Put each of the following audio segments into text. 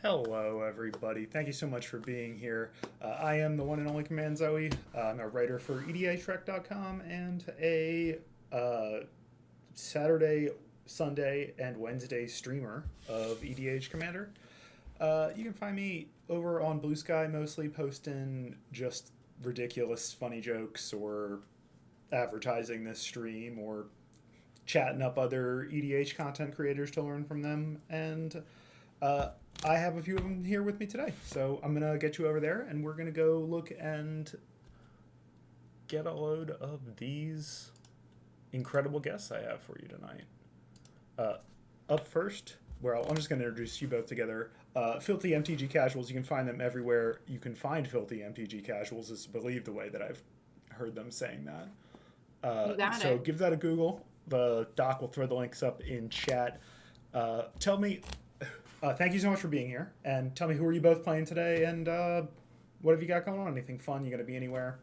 Hello, everybody. Thank you so much for being here. I am the one and only Command Zoe. I'm a writer for EDHREC.com and a Saturday, Sunday, and Wednesday streamer of EDH Commander. You can find me over on Blue Sky, mostly posting just ridiculous, funny jokes or advertising this stream or chatting up other EDH content creators to learn from them. And uh, I have a few of them here with me today. So I'm going to get you over there and we're going to go look and get a load of these incredible guests I have for you tonight. Uh, Up first, well, I'm just going to introduce you both together. Filthy MTG Casuals, you can find them everywhere. You can find Filthy MTG Casuals, is believe the way that I've heard them saying that. You got So it. give that a Google. The doc will throw the links up in chat. Tell me, thank you so much for being here, and tell me who are you both playing today, and what have you got going on? Anything fun? You gonna be anywhere?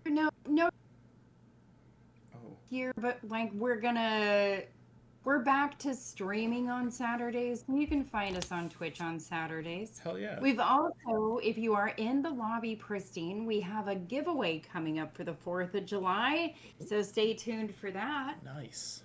No, Oh, here, but like we're back to streaming on Saturdays. You can find us on Twitch on Saturdays. hell yeah! We've also, if you are in the lobby, Pristine, we have a giveaway coming up for the 4th of July. So stay tuned for that. Nice.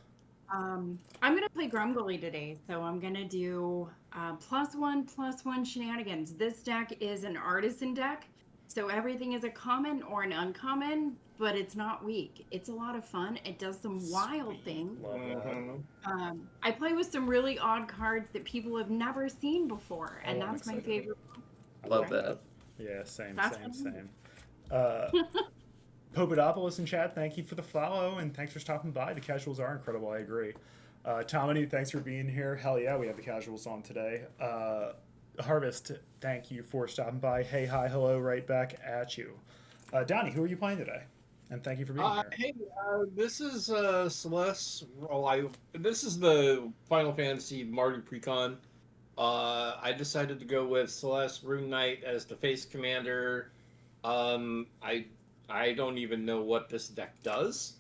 I'm gonna play Grumbly today, so I'm gonna do +1/+1 shenanigans. This deck is an artisan deck, so everything is a common or an uncommon, but it's not weak. It's a lot of fun. It does some wild Sweet. things. Love that. I play with some really odd cards that people have never seen before, and Oh, I'm that's my excited. favorite. Love Right? that. Yeah, same, That's same, what same. Uh, Popodopoulos in chat, thank you for the follow and thanks for stopping by. The casuals are incredible, I agree. Tomini, thanks for being here. Hell yeah, we have the casuals on today. Harvest, thank you for stopping by. Hey, hi, hello, right back at you. Donnie, who are you playing today? And thank you for being here. Hey, this is Celeste. This is the Final Fantasy Mardu Precon. I decided to go with Celeste Rune Knight as the face commander. I don't even know what this deck does.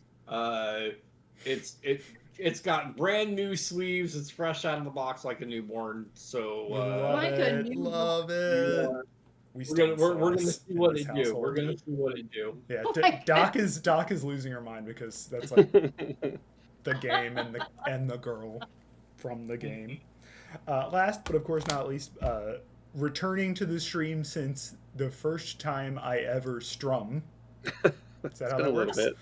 It's it it's got brand new sleeves. It's fresh out of the box like a newborn. So We love Like a it, new love it. yeah, We we're gonna Celeste see in what this they do. We're household. gonna see what they do. Yeah, Oh my God. Doc is losing her mind because that's like the game and the girl from the game. Last but of course not least, returning to the stream since the first time I ever strum. Is that It's how been that a little works? bit.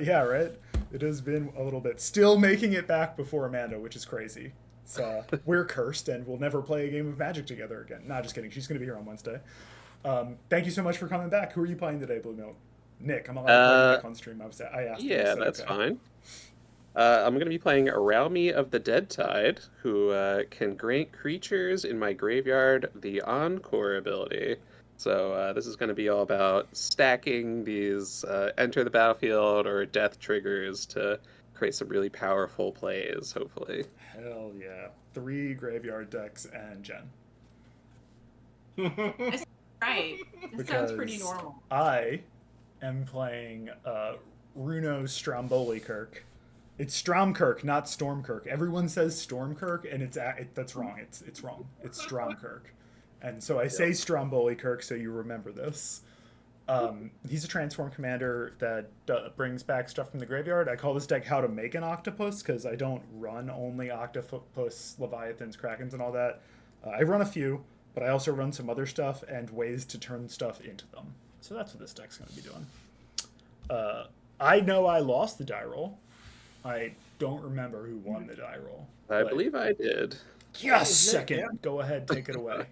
Yeah, right. It has been a little bit. Still making it back before Amanda, which is crazy. So we're cursed, and we'll never play a game of Magic together again. Nah, just kidding. She's going to be here on Wednesday. Thank you so much for coming back. Who are you playing today, Blue Milk? Nick. I'm allowed to play Uh, Nick on stream. I asked him. He yeah, said that's okay. fine. I'm going to be playing Aralmi of the Dead Tide, who can grant creatures in my graveyard the Encore ability. So this is going to be all about stacking these enter the battlefield or death triggers to create some really powerful plays, hopefully. Hell yeah. 3 graveyard decks and Jen. That's right. This sounds pretty Because normal. I am playing Runo Stromboli Kirk. It's Stromkirk, not Stormkirk. Everyone says Stormkirk, and that's wrong. It's wrong. It's Stromkirk, and so I say Stromboli Kirk so you remember this. He's a transform commander that brings back stuff from the graveyard. I call this deck How to Make an Octopus because I don't run only Octopus, Leviathans, Krakens, and all that. I run a few, but I also run some other stuff and ways to turn stuff into them. So that's what this deck's going to be doing. I know I lost the die roll. I don't remember who won the die roll. I but believe I did. yes, Isn't it? second. Yeah. Go ahead, take it away.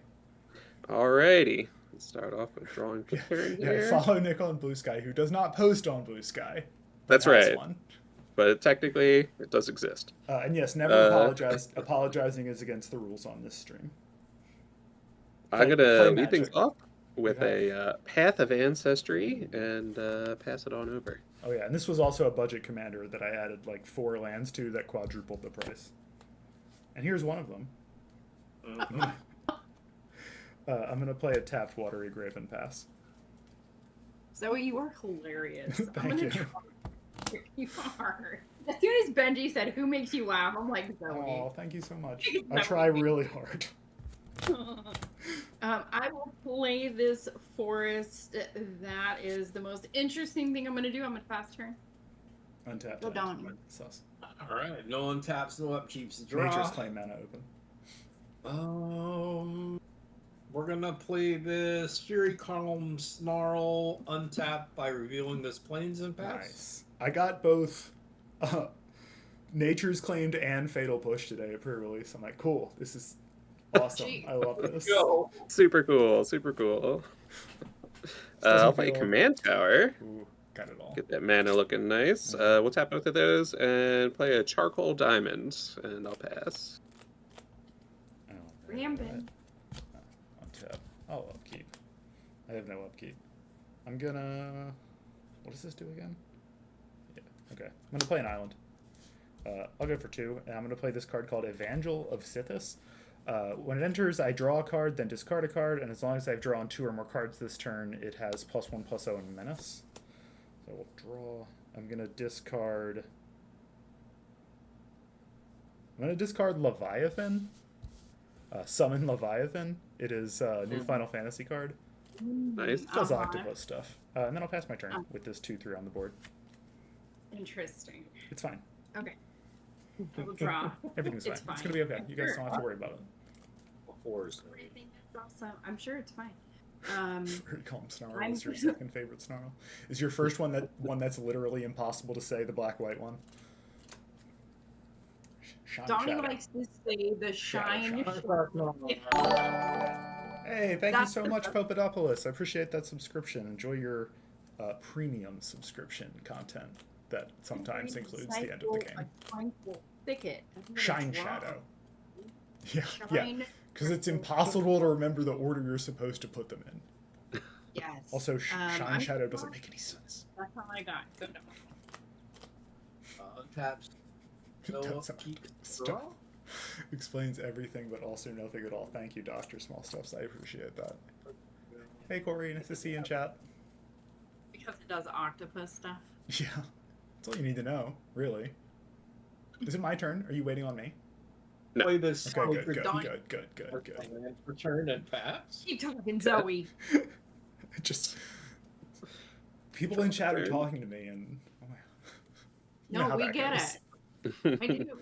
Alrighty. Let's start off with drawing for turn Yeah, here. follow Nick on Blue Sky, who does not post on Blue Sky. But That's has right. One. But technically, it does exist. And yes, never apologize. Apologizing is against the rules on this stream. I'm Play gonna lead things Magic. off with You a Path of Ancestry and pass it on over. Oh yeah, and this was also a budget commander that I added like 4 lands to that quadrupled the price. And here's one of them. I'm gonna play a tapped Watery Graven Pass. Zoe, you are hilarious. I'm Thank gonna you. try. You are. As soon as Benji said, "Who makes you laugh?" I'm like, Oh, Zoe. thank you so much. Zoe. I try really hard. I will play this forest. That is the most interesting thing I'm going to do. I'm going to fast turn. Untap. Go down. Sus. All right. No one taps, no upkeeps. Draw. Nature's Claim mana open. We're gonna play this Fury Column Snarl untap by revealing this Plains Impasse. Nice. I got both Nature's Claimed and Fatal Push today at pre-release. I'm like, cool. This is awesome. Gee. I love this. Go. Super cool, super cool. Doesn't I'll play feel- Command Tower. Ooh, got it all. Get that mana looking nice. We'll tap both of those and play a Charcoal Diamond, and I'll pass. Oh, Rampant. Untap. I'll upkeep. I have no upkeep. I'm gonna. What does this do again? Yeah. Okay. I'm gonna play an island. I'll go for 2, and I'm gonna play this card called Evangel of Sithis. When it enters, I draw a card, then discard a card, and as long as I've drawn 2 or more cards this turn, it has +1/+0 and Menace. So we'll draw. I'm gonna discard. I'm gonna discard Leviathan. Summon Leviathan. It is a new Final Fantasy card. Nice. It does Uh-huh. octopus stuff. And then I'll pass my turn with this 2/3 on the board. Interesting. It's fine. Okay. I will draw. Everything's fine. It's It's fine. gonna be okay. You guys don't have to worry about it. Fours. Everything is awesome. I'm sure it's fine. Very calm snarl I'm- is your second favorite snarl. Is your first one that's literally impossible to say, the black-white one? Shine Donnie Shadow. likes to say the shine. Hey, thank you That's so the much, best. Popadopoulos. I appreciate that subscription. Enjoy your premium subscription content that sometimes includes the end of the game. Thicket. Shine Shadow. Yeah, yeah. Shine. Because it's impossible to remember the order you're supposed to put them in. Yes. Also, Shine I'm Shadow doesn't sorry. make any sense. That's all I got. Go down. Taps. No That's- upkeep. Stop. Draw. Explains everything, but also nothing at all. Thank you, Dr. Small Stuffs. I appreciate that. Hey, Corey. Nice to see you in chat. Because it does octopus stuff. Yeah. That's all you need to know, really. Is it my turn? Are you waiting on me? No. Play this. Okay, good, for good, Donnie. good. Return and pass. Keep talking, Zoe. Just people in chat are talking to me, and oh my- you know No, how we that get goes. it. I do.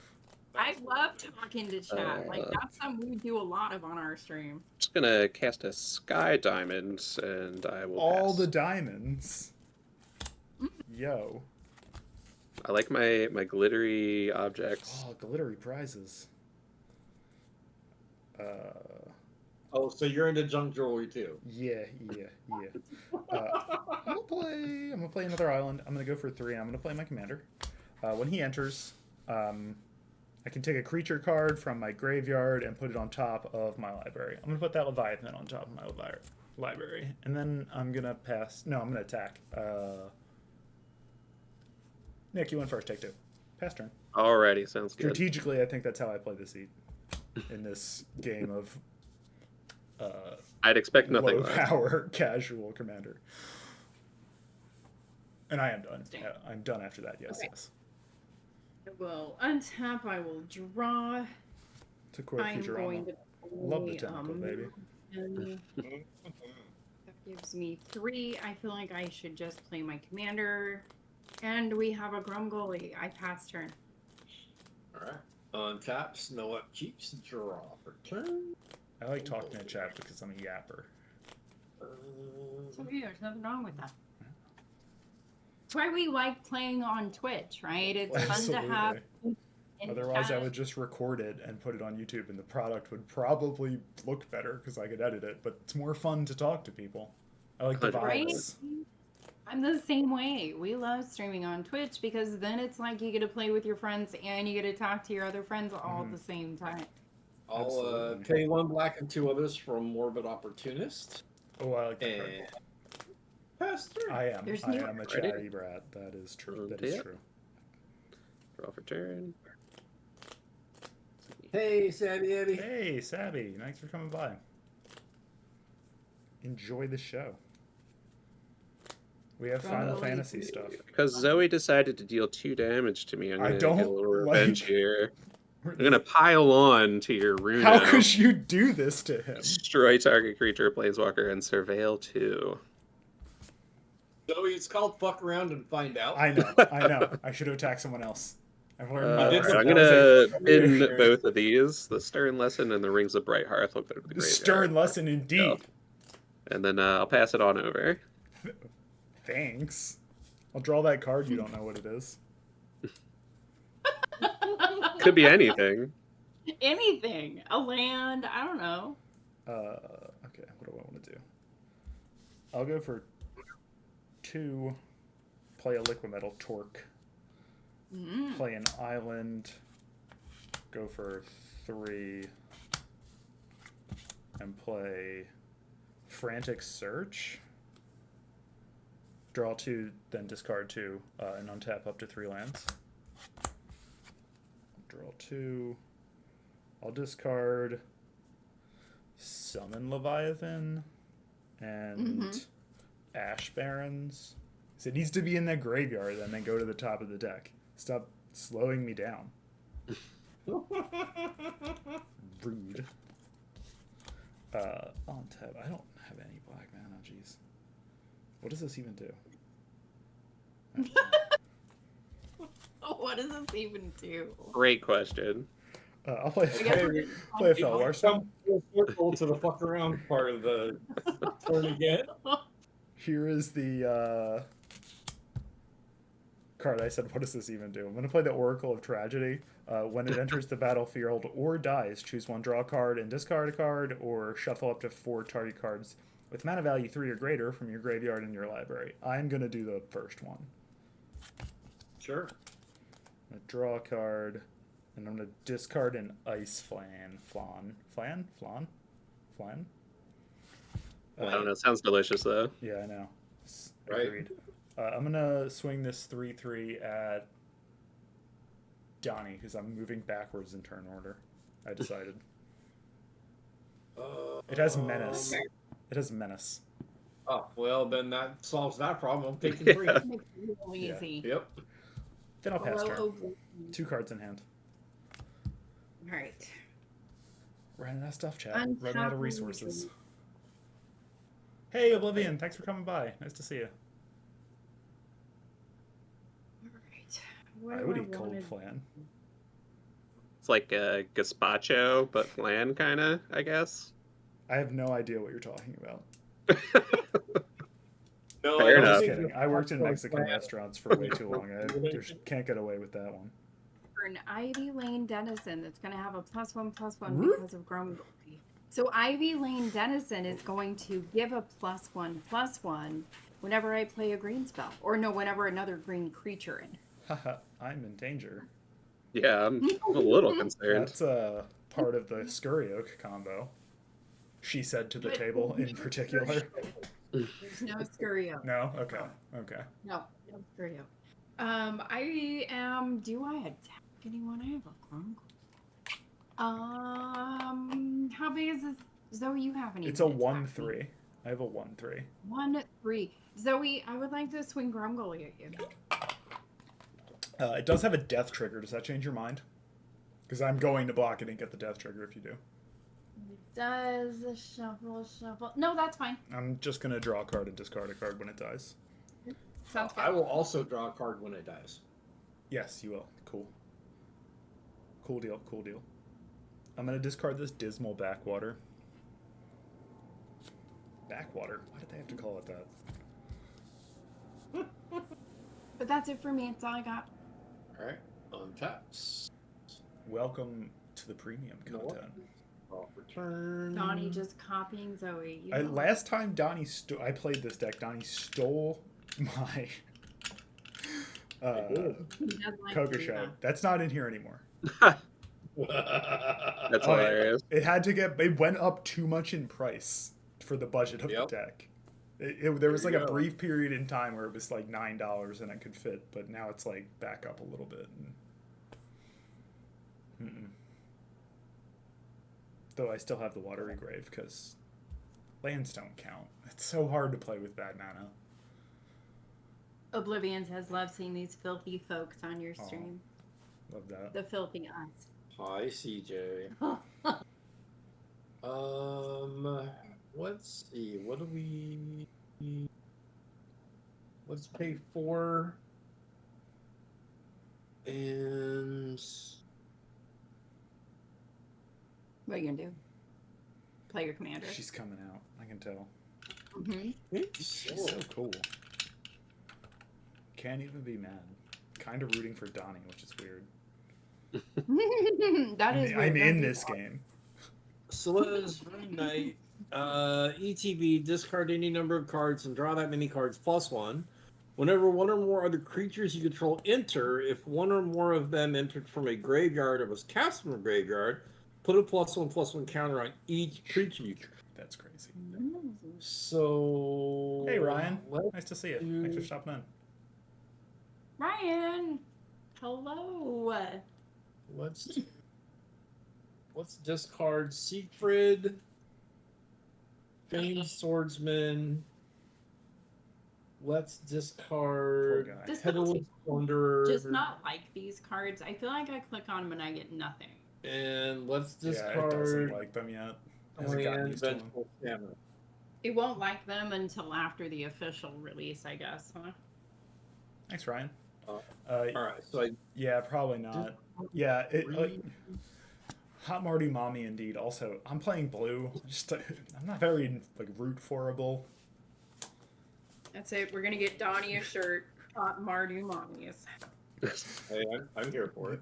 I love talking to chat. Like Uh, that's something we do a lot of on our stream. Just gonna cast a Sky Diamond, and I will All pass. the diamonds. Yo. I like my glittery objects. Oh, glittery prizes. Oh, so you're into junk jewelry too. Yeah. I'm gonna play another island. I'm gonna go for 3. I'm gonna play my commander. When he enters, I can take a creature card from my graveyard and put it on top of my library. I'm gonna put that Leviathan on top of my library, and then I'm gonna pass. No, I'm gonna attack. Nick, you went first. Take 2. Pass turn. Alrighty, sounds good. Strategically, I think that's how I play this in this game of I'd expect nothing low less. power casual commander. And I am done. Yeah, I'm done after that. Yes, Okay. yes. I will untap. I will draw. It's a quick I'm going Futurama. to Love the play, tentacle, baby. and that gives me 3. I feel like I should just play my commander. And we have a Grumgully. I pass turn. All right. Untaps. No upkeeps. Draw. Return. I like talking in chat because I'm a yapper. It's okay. There's nothing wrong with that. That's why we like playing on Twitch, right? It's fun to have. in Otherwise, I chat. would just record it and put it on YouTube, and the product would probably look better because I could edit it. But it's more fun to talk to people. I like the Right? vibes. I'm the same way. We love streaming on Twitch because then it's like you get to play with your friends and you get to talk to your other friends all at the same time. I'll Absolutely. pay 1 black and 2 others from Morbid Opportunist. Oh, I like that card. And pass through. I am. There's I no- am a Ready? chatty brat. That is true. That Yeah. is true. Draw for turn. Hey, Savvy Abby. Hey, Sabby. Thanks for coming by. Enjoy the show. We have Final Fantasy stuff. Because Zoe decided to deal 2 damage to me, I'm I gonna don't get a little revenge like- here. I'm gonna pile on to your Runo. How could you do this to him? Destroy target creature, planeswalker, and surveil 2. Zoe, it's called fuck around and find out. I know. I should have attacked someone else. I've learned my did lesson. I'm that gonna was a- bin both of these, the Stern Lesson and the Rings of Bright Hearth. Look at the The graveyard. stern lesson indeed. And then I'll pass it on over. Thanks. I'll draw that card. You don't know what it is. Could be anything. Anything. A land. I don't know. Okay. What do I want to do? I'll go for 2. Play a liquid metal torque. Play an island. Go for 3. And play frantic search. Draw 2, then discard 2, and untap up to 3 lands. Draw 2. I'll discard Summon Leviathan and Ash Barrens. So it needs to be in the graveyard and then go to the top of the deck. Stop slowing me down. Rude. Untap. I don't have any black mana, jeez. What does this even do? What does this even do? Great question. I'll play I guess a we're play a Felwar Stone. Come full circle to the fuck around part of the turn again. Here is the card. I said, what does this even do? I'm going to play the Oracle of Tragedy. When it enters the battlefield or dies, choose 1, draw a card, and discard a card, or shuffle up to 4 target cards with mana value 3 or greater from your graveyard in your library. I'm going to do the first one. Sure. I'm going to draw a card, and I'm going to discard an Ice Flan. Flan? I don't know. It sounds delicious, though. Yeah, I know. Right. Agreed. I'm going to swing this 3/3 at Donnie, because I'm moving backwards in turn order. I decided. It has Menace. It has Menace. Oh, well, then that solves that problem. I'm taking 3. Yeah. Makes it real easy. Yep. Then I'll pass turn. All 2 cards in hand. right. Running out of stuff, chat. Untap Running out of and resources. retreat. Hey, Oblivion. Thanks for coming by. Nice to see you. All right. What I do would I eat cold wanna- flan. It's like a gazpacho, but flan, kind of, I guess. I have no idea what you're talking about. No, Fair I don't enough. Just think kidding. the I worked in fuck Mexican around- restaurants for way too long. I just can't get away with that one. For an Ivy Lane Denizen that's going to have a +1/+1 Whoop. because of Grumgoldie. So Ivy Lane Denizen is going to give a +1/+1 whenever I play a green spell. Or no, whenever another green creature in. Haha, I'm in danger. Yeah, I'm a little concerned. That's part of the Scurryoak combo. She said to the But- table in particular. There's no Scurio. No? Okay. Okay. No Scurio. Do I attack anyone? I have a Grumgold. How big is this? Zoe, you have any? It's a 1/3. I have a 1/3. 1/3. Zoe, I would like to swing Grumgoldie at you. It does have a death trigger. Does that change your mind? Because I'm going to block it and get the death trigger if you do. Does a shuffle? No, that's fine. I'm just going to draw a card and discard a card when it dies. Sounds good. I will also draw a card when it dies. Yes, you will. Cool. Cool deal. Cool deal. I'm going to discard this Dismal Backwater. Backwater? Why did they have to call it that? But that's it for me. That's all I got. Alright. Untaps. Welcome to the premium content. Off return. Donnie just copying Zoe. You know. Last time Donnie I played this deck, Donnie stole my He does like Coca to do Show. that. That's not in here anymore. That's Oh, hilarious. It had to it went up too much in price for the budget of Yep. the deck. There was There like you a go. brief period in time where it was like $9 and it could fit, but now it's like back up a little bit. Mm-mm. Though I still have the Watery Grave because lands don't count. It's so hard to play with bad mana. Oblivion says, love seeing these filthy folks on your Aw. stream. Love that. The filthy eyes. Hi, CJ. Let's see. What do we? Let's pay 4. And What are you gonna do? Play your commander. She's coming out. I can tell. Mhm. She's so cool. Can't even be mad. Kind of rooting for Donnie, which is weird. That is. I'm weird. in this game. Sola's Rune Knight. ETB, discard any number of cards and draw that many cards +1. Whenever one or more other creatures you control enter, if one or more of them entered from a graveyard or was cast from a graveyard, put a +1/+1 counter on each creature you control. That's crazy. So. Hey, Ryan. Let's Nice to see you. Thanks for stopping in. Ryan, hello. let's discard Siegfried, Famed Swordsman. Let's discard Poor guy. This Petalous feels Wanderer. Just not like these cards. I feel like I click on them and I get nothing. And let's Yeah, it doesn't discard like them yet. Hasn't gotten Land used to them. Vengeful Samurai. It won't like them until after the official release, I guess. Huh? Thanks, Ryan. All right, so I Yeah, probably not. Yeah, Hot Marty Mommy indeed. Also, I'm playing blue. Just I'm not very like root-forable. That's it. We're gonna get Donnie a shirt. Mardu Mommies. hey, I'm here for it.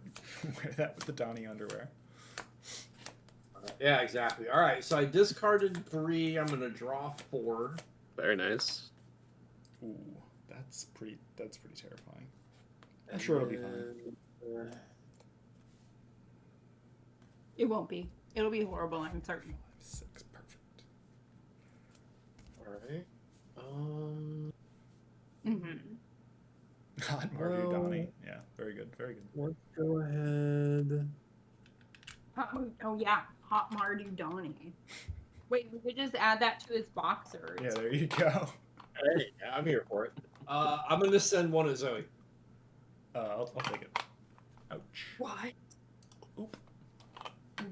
Wear that with the Donnie underwear. Yeah, exactly. All right, so I discarded 3. I'm gonna draw 4. Very nice. Ooh, that's pretty terrifying. I'm sure it'll be fine. It won't be. It'll be horrible, I'm certain. 6, perfect. All right. Hot Marty Well- Donnie. Yeah, very good, very good. Let's go ahead. Oh yeah, Hot Mardu Donnie. Wait, we could just add that to his boxers. Yeah, there you go. Hey, I'm here for it. I'm gonna send one to Zoe. I'll take it. Ouch. What? Oop.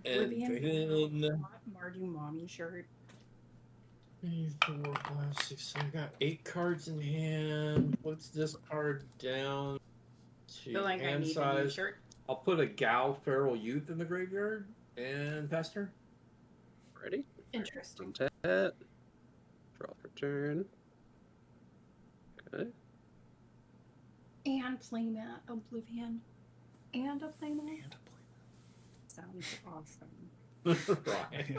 Oblivion then- Hot Mardu Mommy shirt. 3, 4, 5, 6. I got 8 cards in hand. Let's discard down to Feel like I hand need a new size. shirt. I'll put a Gal Feral Youth in the graveyard and pass turn. Ready? Interesting. Untap. Draw for turn. Okay. And playmat Oblivion. And a playmat. And a Sounds awesome. Right.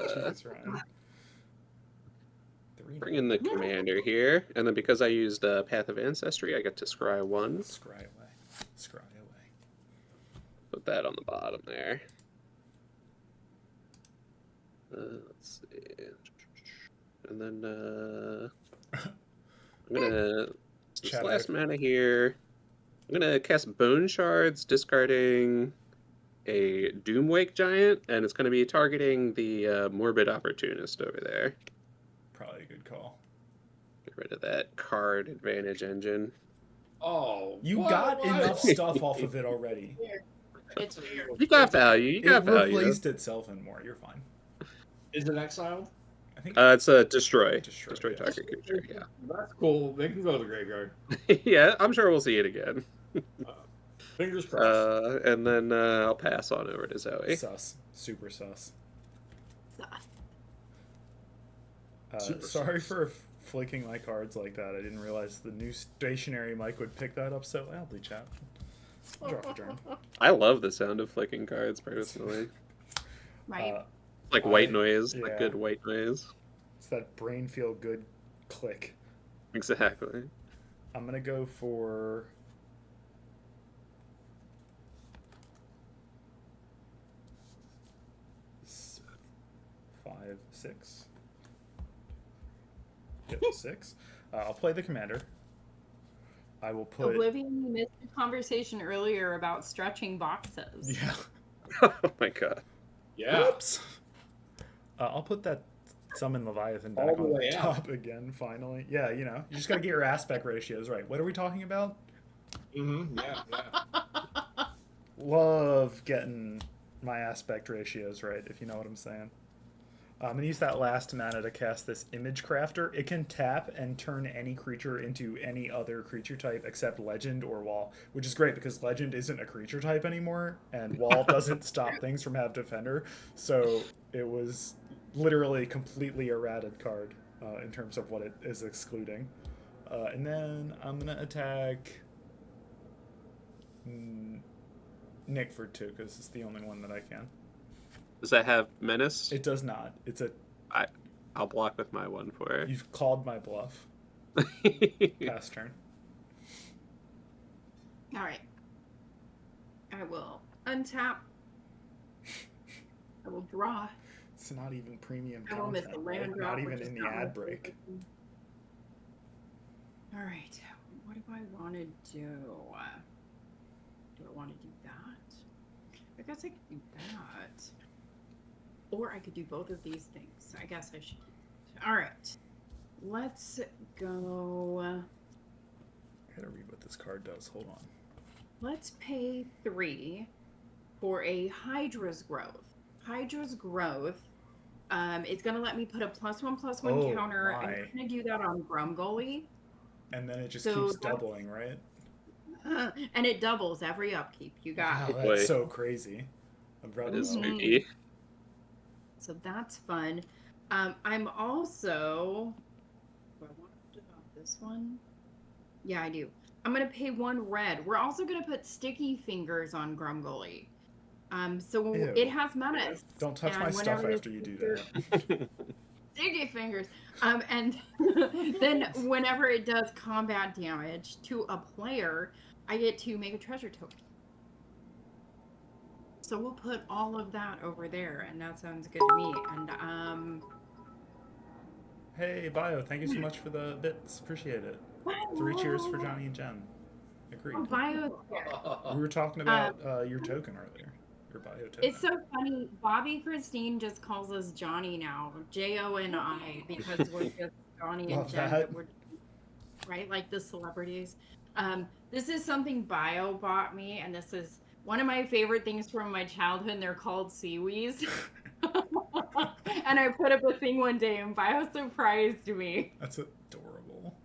Jeez, Ryan. 3 Bring in the commander here, and then because I used Path of Ancestry, I get to scry 1. Scry away. Scry away. Put that on the bottom there. Let's see. And then I'm gonna this Chat last back. mana here. I'm gonna cast Bone Shards, discarding a Doomwake Giant, and it's gonna be targeting the Morbid Opportunist over there. Probably a good call. Get rid of that card advantage engine. Oh, You what? got What? enough stuff off of it already. It's You got value. You got It value. replaced itself and more. You're fine. Is it exiled? I think. It's a destroy. Destroy, Destroy yes. target creature. Yeah. That's cool. They can go to the graveyard. Yeah, I'm sure we'll see it again. Fingers crossed. And then I'll pass on over to Zoe. Sus. Super sus. sus. Super Sorry sus. for flicking my cards like that. I didn't realize the new stationary mic would pick that up so loudly, chat. Draw for turn. I love the sound of flicking cards personally. Right? Like white I- noise, yeah. like good white noise. It's that brain feel good click. Exactly. I'm gonna go for. s- 5, 6. Yep, 6. I'll play the commander. I will put. Oblivion, you missed a conversation earlier about stretching boxes. Yeah. Oh my god. Yeah. Whoops. I'll put that Summon Leviathan All back the on way out. top again, finally. Yeah, you know, you just gotta get your aspect ratios right. What are we talking about? Mm-hmm. Yeah. Love getting my aspect ratios right, if you know what I'm saying. I'm going to use that last mana to cast this Image Crafter. It can tap and turn any creature into any other creature type except Legend or Wall, which is great because Legend isn't a creature type anymore, and Wall doesn't stop things from have Defender. So it was literally completely errated card in terms of what it is excluding. And then I'm going to attack Nick for 2 because it's the only one that I can. Does that have menace? It does not. It's a. I'll block with my 1/4. You've called my bluff. Pass turn. All right. I will untap. I will draw. It's not even premium I will miss content. the Right? land drop. Not even which is in the not ad my break. favorite. All right. What do I want to do? Do I want to do that? I guess I could do that. Or I could do both of these things. I guess I should. All right. Let's go. I gotta read what this card does. Hold on. Let's pay 3 for a Hydra's Growth. Hydra's Growth. It's gonna let me put a +1/+1 Oh, counter. my. I'm gonna do that on Grumgully. And then it just So keeps that's- doubling, right? And it doubles every upkeep. You got Wow, it. that's Boy. so crazy. That is Mhm. spooky. So that's fun. I'm also. Do I want to do this one? Yeah, I do. I'm gonna pay 1 red. We're also gonna put Sticky Fingers on Grumgully. So Ew. it has menace. Don't touch and my stuff whenever after you do this that. Sticky Fingers. And then whenever it does combat damage to a player, I get to make a treasure token. So we'll put all of that over there, and that sounds good to me. And Hey, Bio, thank you so much for the bits. Appreciate it. 3 cheers for Johnny and Jen. Agreed. Oh, bio. We were talking about your token earlier. Your Bio token. It's so funny. Bobby Christine just calls us Johnny now, Joni, because we're just Johnny and Love Jen. that. We're, right, like the celebrities. This is something Bio bought me, and this is one of my favorite things from my childhood. And they're called seaweeds. And I put up a thing one day, and Bio surprised me. That's adorable.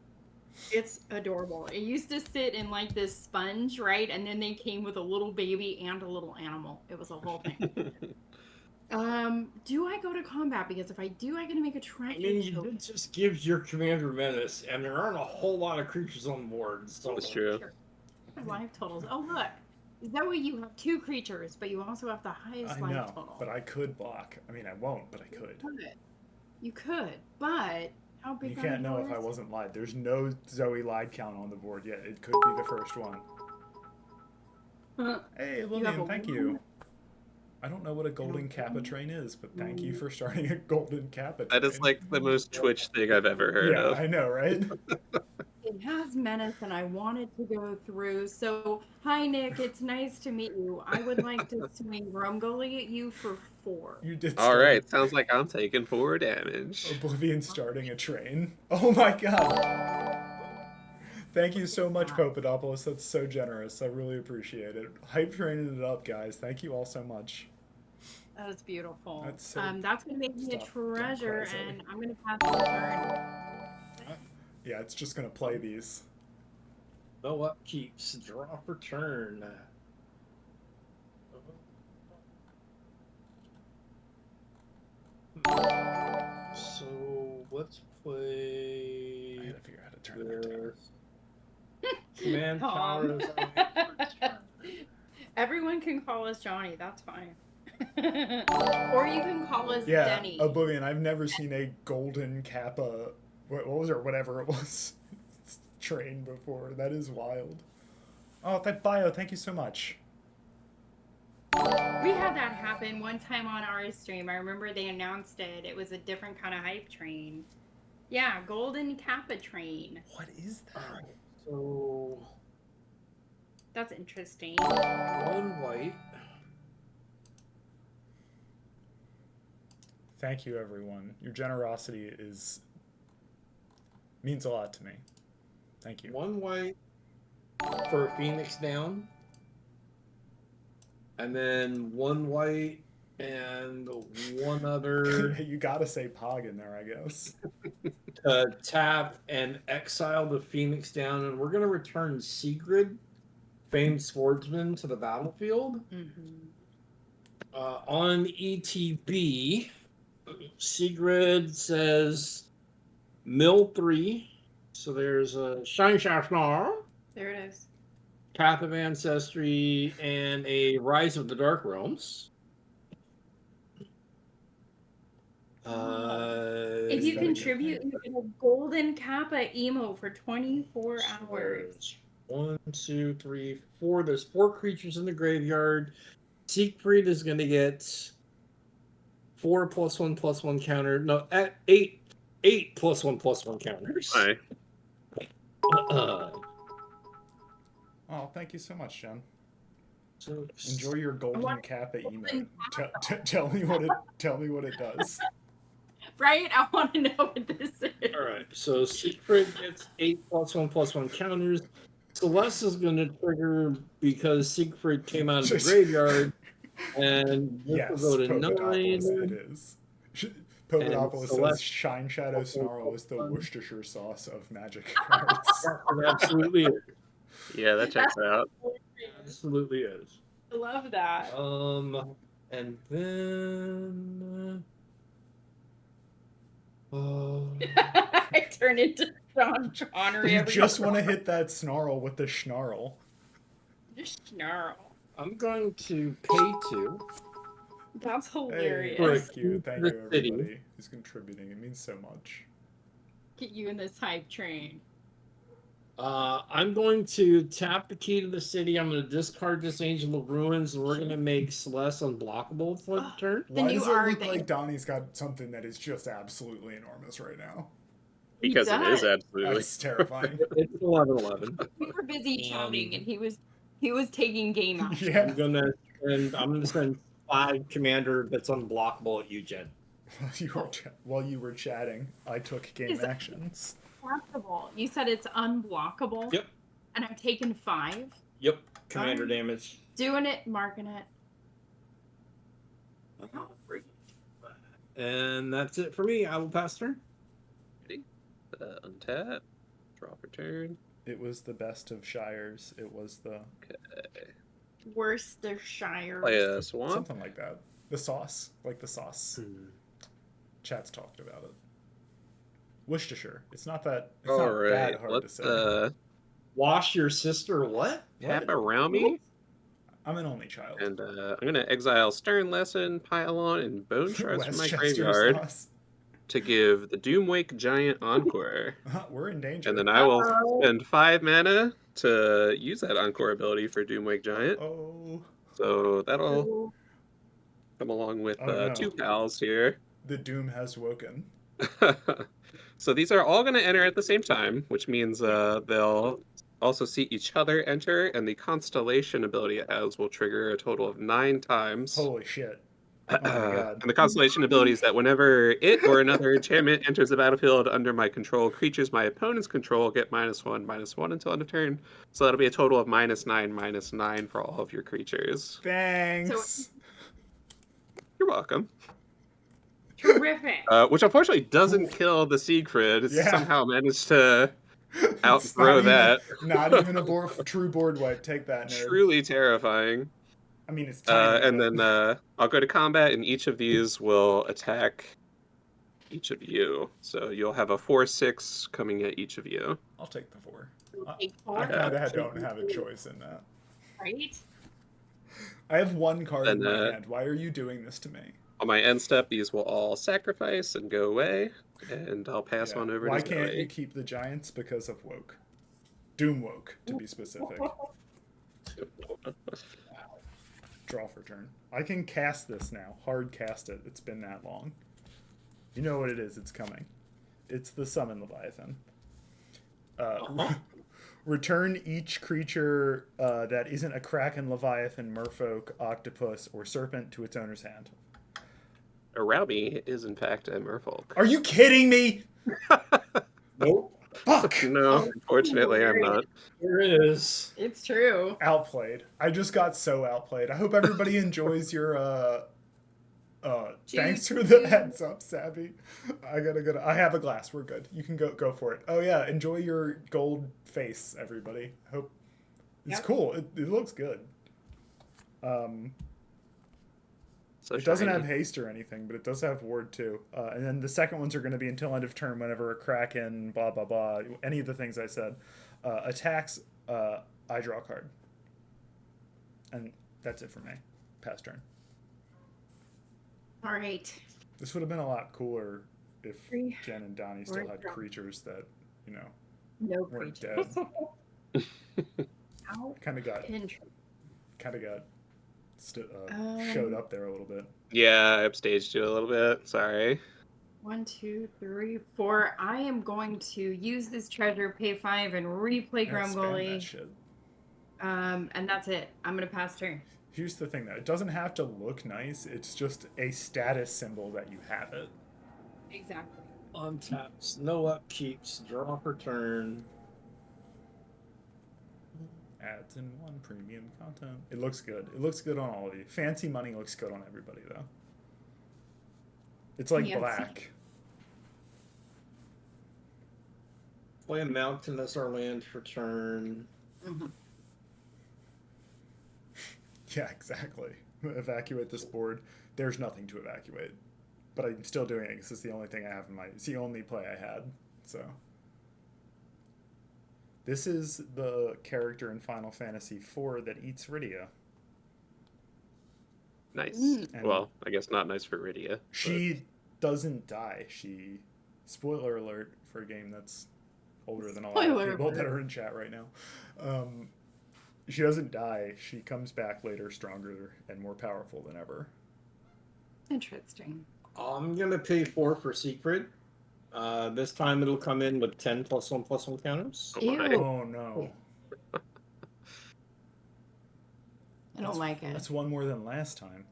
It's adorable. It used to sit in like this sponge, right? And then they came with a little baby and a little animal. It was a whole thing. Do I go to combat? Because if I do, I gotta make a treasure I mean, you token. did just give your commander menace, and there aren't a whole lot of creatures on board. So That's true. Sure. Life totals. Oh look, is that way you have 2 creatures, but you also have the highest I life know, total. but I could block. I mean, I won't, but I could. You could, but how big? You are can't know if I yours? wasn't lied. There's no Zoe lied count on the board yet. It could be the first one. Hey, have Lillian, a thank one? you. I don't know what a golden Kappa train is, but thank you for starting a golden Kappa train. That is like the most Twitch thing I've ever heard yeah, of. I know, right? It has menace, and I wanted to go through. So, hi Nick, it's nice to meet you. I would like to swing Rumgully at you for 4. You did. All start right, sounds like I'm taking 4 damage. Oblivion starting a train. Oh my god. Thank you so much, Popadopoulos. That's so generous. I really appreciate it. Hype training it up, guys. Thank you all so much. That was beautiful. That's so- That's gonna make me a Stop. Don't treasure, cry, Zoe. and I'm gonna pass the turn. Yeah, it's just gonna play these. no upkeeps. Draw for turn. So let's play. I gotta figure out how to turn their tower. Command Tom. power is on Everyone can call us Johnny. That's fine. Or you can call us Yeah, Denny. Oblivion. I've never seen a golden Kappa. What was it? Whatever it was. Train before. That is wild. Oh, that Bio. Thank you so much. We had that happen one time on our stream. I remember they announced it. It was a different kind of hype train. Yeah, Golden Kappa train. What is that? So That's interesting. 1 white. Thank you, everyone. Your generosity means a lot to me. Thank you. 1 white for a Phoenix down. And then 1 white and 1 other You gotta say Pog in there, I guess. to tap and exile the Phoenix down. And we're going to return Sigrid, famed swordsman, to the battlefield. On ETB, Sigrid says mill 3. So there's a Shine Shafnar, There it is. Path of Ancestry, and a Rise of the Dark Realms. If you that a good contribute, thing? you get a golden Kappa emo for 24 hours. 1, 2, 3, 4. There's 4 creatures in the graveyard. Siegfried is going to get 4 +1/+1 counter. No, at 8 +1/+1 counters. Hi. Oh, thank you so much, Jen. So Enjoy your golden want Kappa emote. golden Tell me what it does. Right? I want to know what this is. all right. So Siegfried gets 8 +1/+1 counters. Celeste is going to trigger because Siegfried came out of the graveyard, and this Yes, will go to Popodopolis 9. it is. Popodopolis says Celeste- Shine Shadow Snarl is the Worcestershire sauce of Magic cards. It absolutely is. Yeah, that checks out. Absolutely is. I love that. And then I turn into Sean Connery You every just want to hit that snarl with the snarl. Just snarl. I'm going to pay 2. That's Hey, hilarious. thank you The everybody city. who's contributing. It means so much. Get you in this hype train. I'm going to tap the key to the city. I'm going to discard this Angel of Ruins, and we're going to make Celeste unblockable for the turn. Then Why you does it are look the- like Donnie's got something that is just absolutely enormous right now? Because it is does. absolutely. That's terrifying. It's 11/11. We were busy shouting, and he was taking game action. Yeah. I'm gonna send 5 commander that's unblockable at you, Jen. While you were chatting, I took game Is- actions. Unblockable. You said it's unblockable. Yep. And I'm taking 5. Yep. Commander Alright. damage. Doing it, marking it. And that's it for me. I will pass turn. Untap. Draw for turn. It was the best of Shires. It was the Okay. Worcestershire. Play a swamp. something like that. The sauce, like the sauce. Chat's talked about it. Worcestershire. It's not that. It's All not right. that hard to Let's say. Wash your sister. What? tap around me, I'm an only child. and I'm gonna exile Stern Lesson, Pylon, and Bone Shards from my Westchester graveyard sauce. to give the Doomwake Giant Encore. We're in danger. And then I will Uh-oh. spend 5 mana to use that Encore ability for Doomwake Giant. Oh, So that'll come along with Oh, no. 2 pals here. the doom has woken. So these are all going to enter at the same time, which means they'll also see each other enter, and the Constellation ability it has will trigger a total of 9 times. Holy shit. Oh my god. And the Constellation ability is that whenever it or another enchantment enters the battlefield under my control, creatures my opponent's control get -1/-1 until end of turn. So that'll be a total of -9/-9 for all of your creatures. Thanks. You're welcome. Terrific. Which unfortunately doesn't kill the Siegfried. It's Yeah. somehow managed to It's outgrow not that. Even, not even a true board wipe. Take that, nerd. Truly terrifying. I mean, it's tiny. And but- then I'll go to combat, and each of these will attack each of you. So you'll have a 4/6 coming at each of you. I'll take the 4. Take I 4, kind of don't have a choice in that. right? I have 1 card in Then, my hand. Why are you doing this to me? On my end step, these will all sacrifice and go away, and I'll pass Yeah. on over Why to can't Zoe. you keep the giants? Because of woke. Doom woke, to be specific. Draw for turn. I can cast this now. Hard cast it. It's been that long. You know what it is. It's coming. It's the Summon Leviathan. Return each creature that isn't a Kraken, Leviathan, Merfolk, Octopus, or Serpent to its owner's hand. Around me is in fact a merfolk. Are you kidding me? Nope. Fuck! No, unfortunately, I'm not. There it is. It's true. Outplayed. I just got so outplayed. I hope everybody enjoys your thanks for the heads up, Sabby. I have a glass. We're good. You can go for it. Oh yeah, enjoy your gold face, everybody. Hope it's Yep. cool. It looks good. So It doesn't shiny. have haste or anything, but it does have ward too. And then the second ones are going to be until end of turn. Whenever a Kraken, blah blah blah, any of the things I said, attacks, I draw a card, and that's it for me. Pass turn. All right. This would have been a lot cooler if Three, Jen and Donnie still had four, creatures that No weren't creature. dead. Ow. Kind of got showed up there a little bit. Yeah, I upstaged you a little bit. Sorry. 1, 2, 3, 4. I am going to use this treasure, pay 5, and replay Yeah, spam that Grumgully. shit. And that's it. I'm gonna pass turn. Here's the thing though, it doesn't have to look nice, it's just a status symbol that you have it. Exactly. Untaps, no upkeeps, draw per turn. Ads in one, premium content. It looks good. It looks good on all of you. Fancy money looks good on everybody though. It's like Fancy. black. Play a mountain as our land for turn. Mm-hmm. Yeah, exactly. Evacuate this board. There's nothing to evacuate. But I'm still doing it because it's the only thing I have in my... It's the only play I had. So... This is the character in Final Fantasy IV that eats Rydia. Nice. And Well, I guess not nice for Rydia. she doesn't die. She... Spoiler alert for a game that's older than a lot of Spoiler people alert. that are in chat right now. She doesn't die. She comes back later stronger and more powerful than ever. Interesting. I'm gonna pay 4 for secret. This time it'll come in with 10 +1/+1 counters. Oh my. Ew. Oh no. I don't like it. That's one more than last time.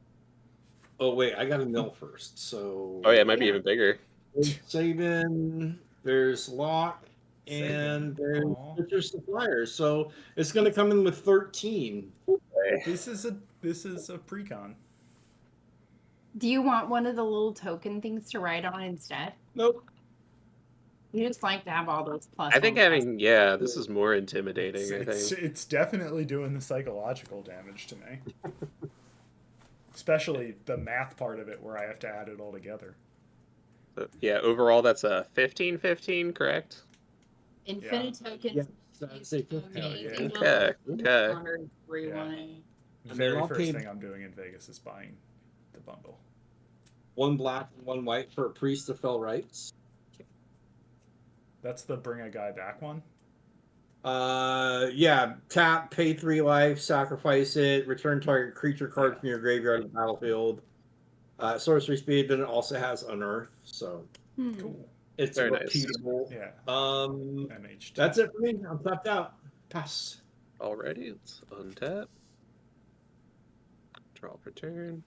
Oh wait, I got a mill first. So Oh yeah, it might be Yeah. even bigger. there's Sabin, there's Lock, Sabin. and there's Aw. Citrus Supplier. So it's gonna come in with 13. This is a precon. Do you want one of the little token things to write on instead? Nope. You just like to have all those plus. I think one, plus having this is more intimidating. I It's, think. it's definitely doing the psychological damage to me. Especially the math part of it where I have to add it all together. So, yeah, overall that's a 15/15, correct? infinite tokens. Yeah, that's a 15. Amazing. Okay, okay. Honored everyone. And Very then I'll first pay- thing I'm doing in Vegas is buying the bundle. 1 black and 1 white for a priest of fell rights. That's the bring a guy back one. Yeah, tap, pay 3 life, sacrifice it, return target creature card from your graveyard to the battlefield. Sorcery speed, then it also has unearth, so Hmm. Cool. it's Very nice. repeatable. Yeah. MH. MH2. That's it for me. I'm tapped out. Pass. Alrighty, let's untap. Draw per turn.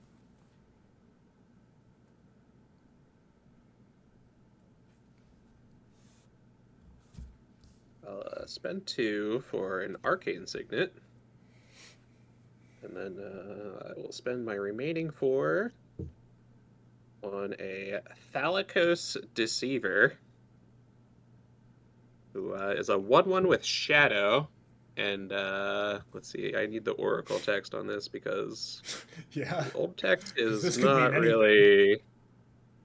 I'll spend 2 for an Arcane Signet. And then I will spend my remaining 4 on a Thalicos Deceiver, who is a 1/1 with Shadow. And let's see, I need the Oracle text on this because Yeah. the old text This is could mean not anything. really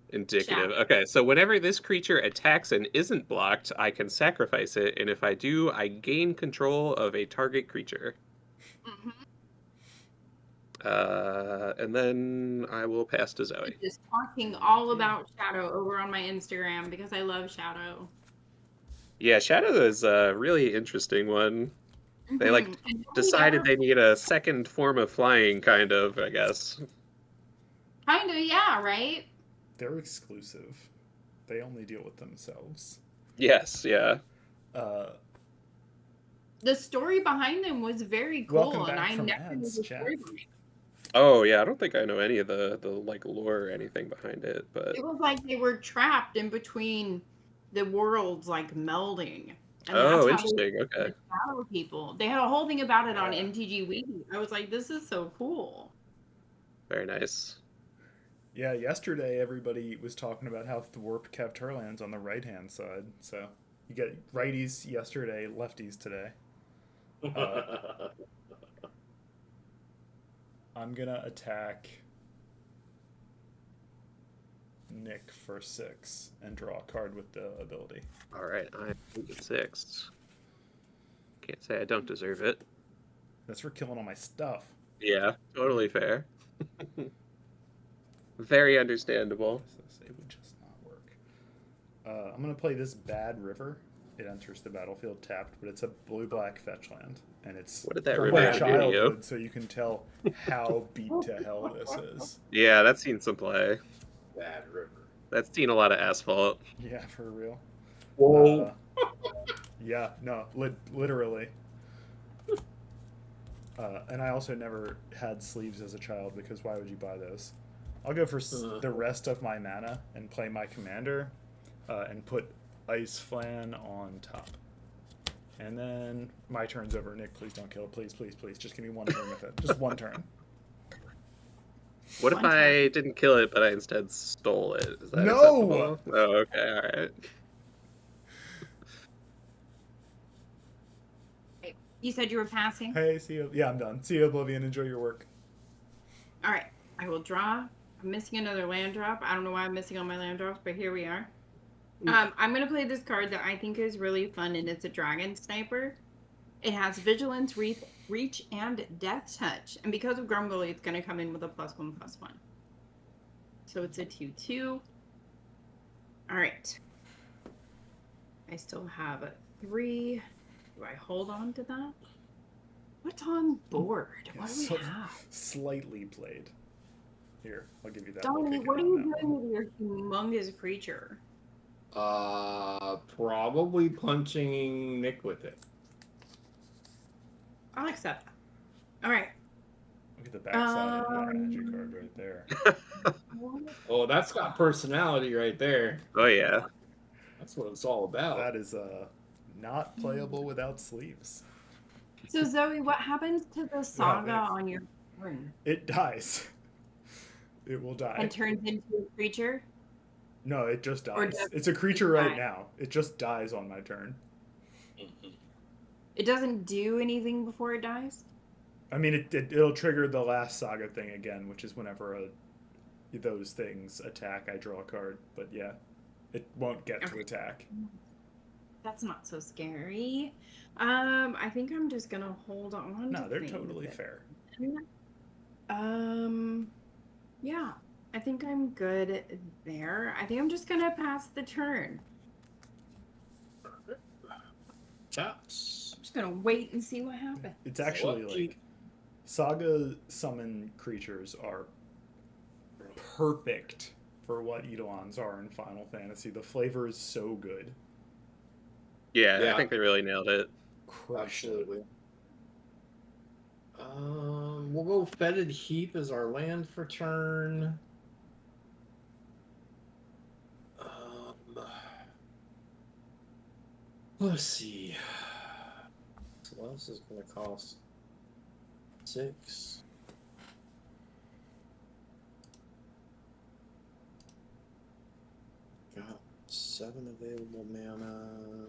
indicative. Shadow. Okay, so whenever this creature attacks and isn't blocked, I can sacrifice it, and if I do, I gain control of a target creature. Mhm. And then I will pass to Zoe. Just talking all about Shadow over on my Instagram because I love Shadow. Yeah, Shadow is a really interesting one. They, like, Mhm. And Decided they need a second form of flying, kind of, I guess. Kind of, yeah, right? They're exclusive. They only deal with themselves. Yes, yeah. The story behind them was very cool, Welcome and back I from never knew ads, the chat. story behind Oh yeah, I don't think I know any of the like lore or anything behind it, but It was like they were trapped in between the worlds, like melding, and that's oh, how they interesting. Okay, the shadow people. They had a whole thing about it on Yeah. MTG Wiki. I was like, this is so cool. very nice. Yeah, yesterday everybody was talking about how Thorpe kept her lands on the right hand side. So you get righties yesterday, lefties today. Uh, I'm gonna attack Nick for 6 and draw a card with the ability. All right, I'm sixth. Can't say I don't deserve it. That's for killing all my stuff. Yeah, totally fair. Very understandable. It would just not work. I'm gonna play this Bad River. It enters the battlefield tapped, but it's a blue-black fetch land, and it's What did that from river my do to you? childhood, so you can tell how beat to hell this is. Yeah, that's seen some play. Bad River. That's seen a lot of asphalt. Yeah, for real. Whoa. Yeah, no, literally. And I also never had sleeves as a child because why would you buy those? I'll go for the rest of my mana and play my commander and put Ice Flan on top. And then my turn's over. Nick, please don't kill it. Please, please, please. Just give me one turn with it. Just one turn. What if One I didn't kill it, but I instead stole it? Is that No! acceptable? Oh, okay, all right. You said you were passing? Hey, see you. Yeah, I'm done. See you, Oblivion. Enjoy your work. All right. I will draw. I'm missing another land drop. I don't know why I'm missing all my land drops, but here we are. I'm going to play this card that I think is really fun, and it's a Dragon Sniper. It has Vigilance, Reach, and Death Touch. And because of Grumbly, it's going to come in with a +1/+1. So it's a 2/2. All right. I still have a 3. Do I hold on to that? What's on board? What do we have? Slightly played. Here, I'll give you that. Donnie, what are you doing with your humongous creature? Probably punching Nick with it. I'll accept that. All right. Look at the backside of that magic card right there. Oh, that's got personality right there. Oh yeah. That's what it's all about. That is not playable without sleeves. So Zoe, what happens to the saga Yeah, on your turn? It dies. It will die. And turns into a creature? No, it just Or dies. does It's a creature it right die? now. It just dies on my turn. It doesn't do anything before it dies? I mean, it'll trigger the last saga thing again, which is whenever those things attack, I draw a card. But yeah, it won't get to attack. That's not so scary. I think I'm just gonna hold on. No, to they're things totally that- fair. Yeah, I think I'm good there. I think I'm just gonna pass the turn. Chops. I'm just gonna wait and see what happens. It's actually like saga summon creatures are perfect for what Eidolons are in Final Fantasy. The flavor is so good. Yeah, I think they really nailed it. Crushed it. Absolutely. We'll go Fetid Heap as our land for turn. Let's see. So what else is going to cost 6? Got 7 available mana.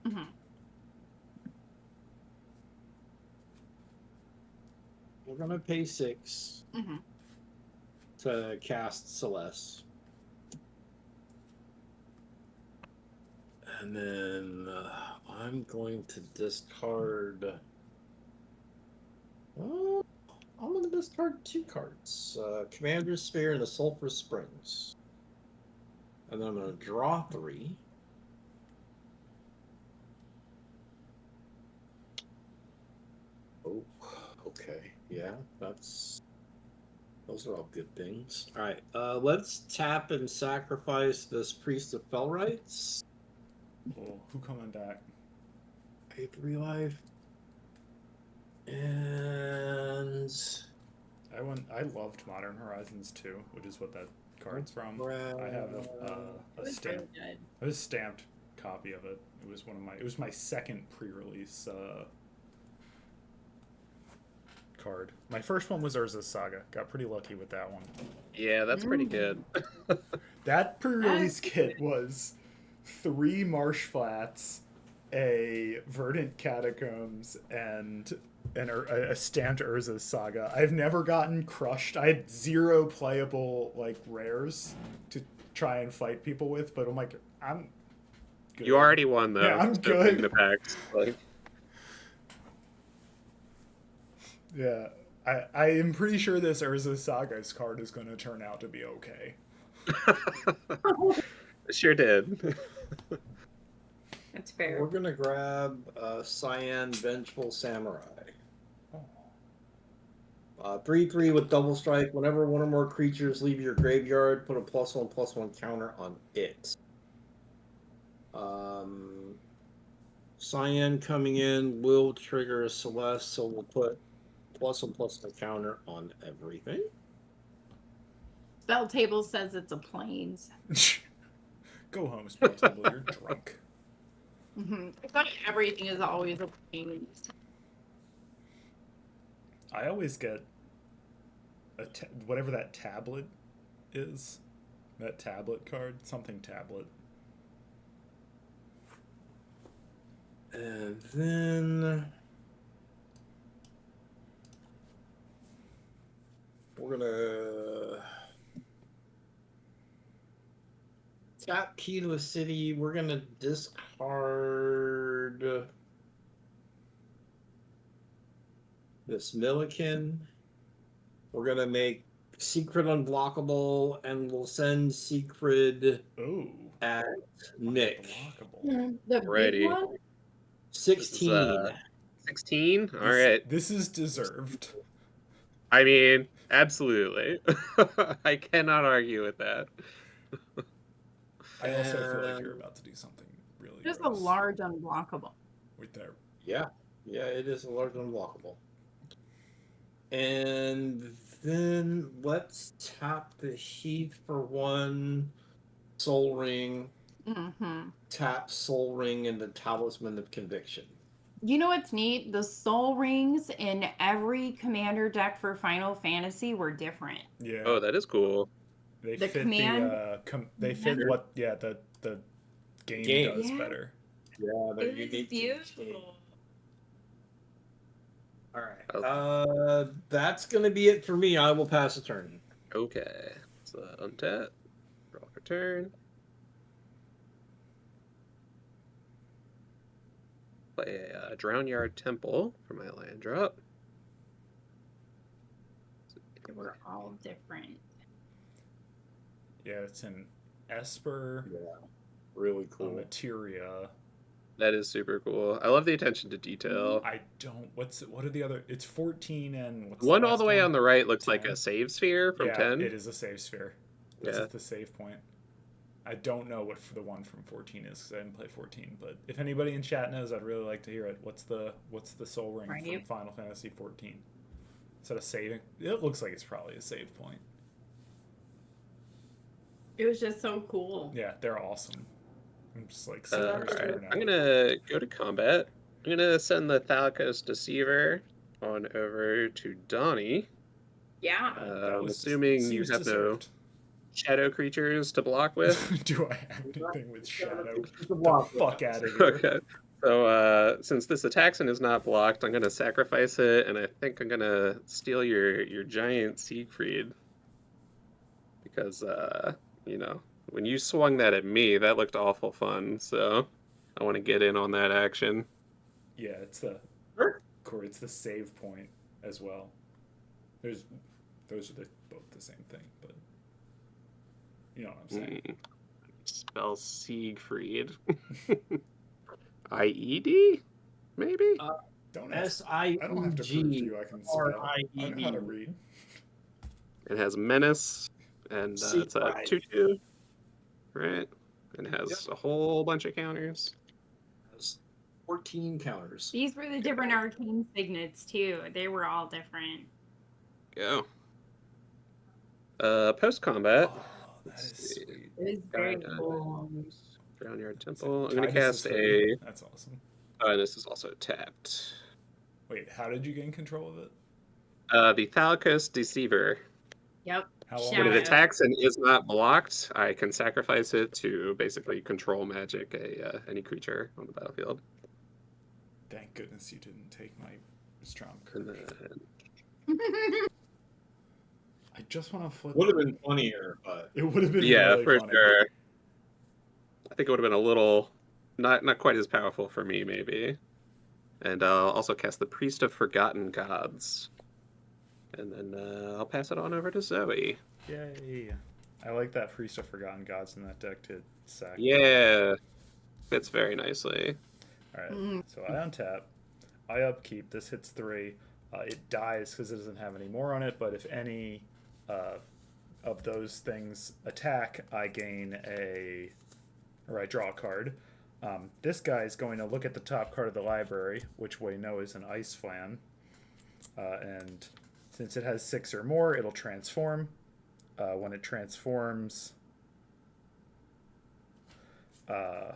Mhm. We're gonna pay 6 Mhm. to cast Celeste, and then I'm going to discard. I'm going to discard 2 cards: Commander's Sphere and the Sulphur Springs, and then I'm going to draw 3. Oh, okay, yeah, that's Those are all good things. All right, let's tap and sacrifice this Priest of Felrites. Oh, who coming back? Pay 3 life. And I loved Modern Horizons 2, which is what that card's from. I have a stamp. I have a stamped copy of it. It was my second pre-release card. My first one was Urza's Saga. Got pretty lucky with that one. Yeah, that's pretty good. That pre-release kit was 3 Marsh Flats, a Verdant Catacombs, and a stamped Urza's Saga. I've never gotten crushed. I had 0 playable like rares to try and fight people with, but I'm like, I'm good. You already won though. Yeah, I'm opening good. The packs. Like, Yeah, I am pretty sure this Urza's Saga's card is going to turn out to be okay. sure did. That's fair. we're gonna grab Cyan Vengeful Samurai. 3/3 with double strike. Whenever one or more creatures leave your graveyard, put a +1/+1 counter on it. Cyan coming in will trigger a Celeste, so we'll put +1/+1 counter on everything. Spell table says it's a plains. Go home, spell table. You're drunk. I thought everything is always a plains. I always get whatever that tablet is. That tablet card, something tablet. And then we're gonna tap Key to a City. We're gonna discard this Milliken. We're gonna make Secret unblockable, and we'll send Secret Oh, at Nick. unblockable. The Alrighty. big one? 16. 16? All right. This is deserved. I mean, absolutely. I cannot argue with that. I also feel like you're about to do something really Just a gross large unblockable. with that. Yeah, it is a large unblockable. And then let's tap the Heath for 1 Soul Ring. Tap Soul Ring and the Talisman of Conviction. You know what's neat? The soul rings in every commander deck for Final Fantasy were different. Yeah. Oh, that is cool. They the fit command- they fit what the game does Yeah. better. Yeah, they're It was unique. beautiful. All right. That's gonna be it for me. I will pass a turn. Okay. So untap. Draw for turn. Play a Drownyard Temple for my land drop. They were all different. Yeah, it's an Esper, Yeah, really a cool. Materia. That is super cool. I love the attention to detail. I don't. What are the other? It's 14 and what's One the all last the way one? on the right looks like 10. a save sphere from yeah, 10. it is a save sphere. This Yeah. is the save point. I don't know what the one from 14 is because I didn't play 14. But if anybody in chat knows, I'd really like to hear it. What's the Soul Ring from Right. Final Fantasy 14? Is that a saving? It looks like it's probably a save point. It was just so cool. Yeah, they're awesome. I'm just like sitting here Alright. staring at I'm it. gonna go to combat. I'm gonna send the Thalakos Deceiver on over to Donnie. Yeah. That was assuming you seems have deserved. no shadow creatures to block with. Do I have anything with Shadow? The block. Fuck out of here. Okay. So since this Ataxin is not blocked, I'm gonna sacrifice it, and I think I'm gonna steal your giant Siegfried. Because when you swung that at me, that looked awful fun. So I want to get in on that action. Yeah, it's the save point as well. Those are both the same thing, but you know what I'm saying. Spell Siegfried. IED? Maybe? Don't ask. SIEG. I don't have to prove to you I can spell. I know how to read. It has Menace, and See, it's a right. 2/2, right? And it has a whole bunch of counters. Has 14 counters. These were the different arcane signets too. They were all different. Go. Post combat. Oh, that is sweet. It was very Guide, cool. Drownyard Temple. I'm gonna Tidus is cast free. a. That's awesome. This is also tapped. Wait, how did you gain control of it? The Thalakos Deceiver. Yep. How long? Shout When it out. attacks and is not blocked, I can sacrifice it to basically control magic any creature on the battlefield. Thank goodness you didn't take my strong And curve. then, I just want to flip. Would have been funnier, but It would have been yeah, really for funny. sure. I think it would have been a little not quite as powerful for me, maybe. And I'll also cast the Priest of Forgotten Gods. And then I'll pass it on over to Zoe. Yay! I like that Priest of Forgotten Gods in that deck to sack. Yeah, fits very nicely. All right. Mm. So I untap. I upkeep. This hits 3. It dies because it doesn't have any more on it. But if any of those things attack, I gain I draw a card. This guy is going to look at the top card of the library, which we know is an Ice Flan. And since it has 6 or more, it'll transform. When it transforms, or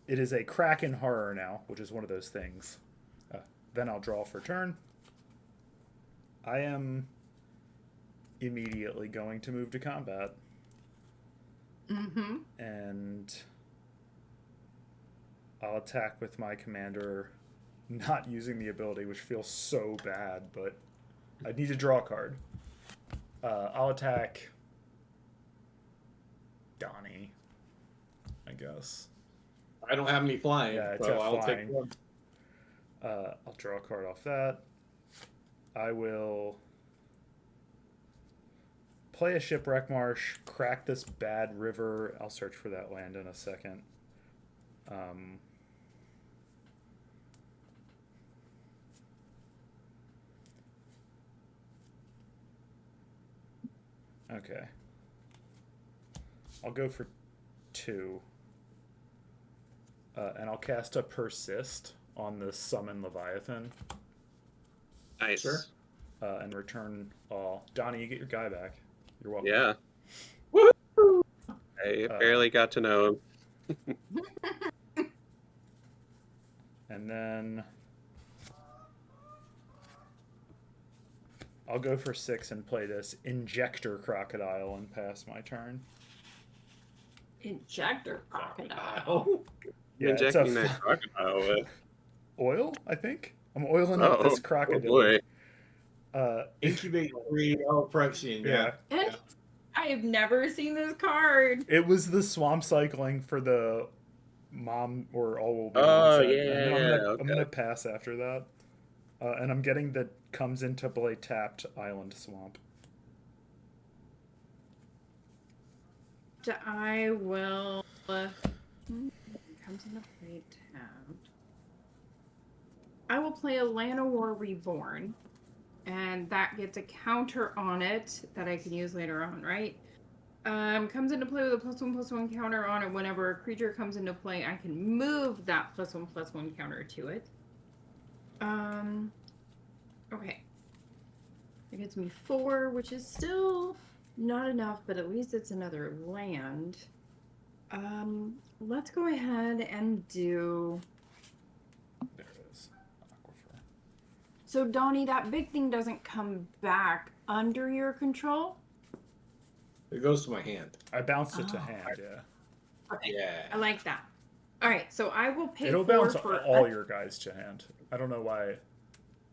it is a Kraken Horror now, which is one of those things. Then I'll draw for turn. I am immediately going to move to combat. Mm-hmm. And I'll attack with my commander, not using the ability, which feels so bad, but I need to draw a card. I'll attack Donnie, I guess. I don't have any flying, Yeah, it's so got I'll flying. take one. I'll draw a card off that. I will play a Shipwreck Marsh, crack this bad river. I'll search for that land in a second. Okay. I'll go for 2. And I'll cast a Persist on the Summon Leviathan. Nice. Sure. And return all. Donnie, you get your guy back. You're welcome. Yeah. Woo! I barely got to know him. And then I'll go for 6 and play this Injector Crocodile and pass my turn. Injector crocodile. Oh, Yeah, it's Injecting a that crocodile with. oil, I think. I'm oiling up this Oh crocodile. boy. incubate 3. Oh, Phyrexian, yeah. And I have never seen this card. It was the swamp cycling for the mom or all will be Oh, one set. yeah, And then I'm okay. gonna pass after that. And I'm getting the comes into play tapped island swamp. I will. Comes into play tapped. I will play a Llanowar Reborn, and that gets a counter on it that I can use later on, right? Comes into play with a +1/+1 counter on it. Whenever a creature comes into play, I can move that +1/+1 counter to it. Okay. It gets me 4, which is still not enough, but at least it's another land. Let's go ahead and do. There it is. Aquifer. So, Donnie, that big thing doesn't come back under your control? It goes to my hand. I bounced it to Oh. hand, yeah. Okay. Yeah. I like that. All right, so I will pay It'll 4 bounce for all your guys to hand. I don't know why.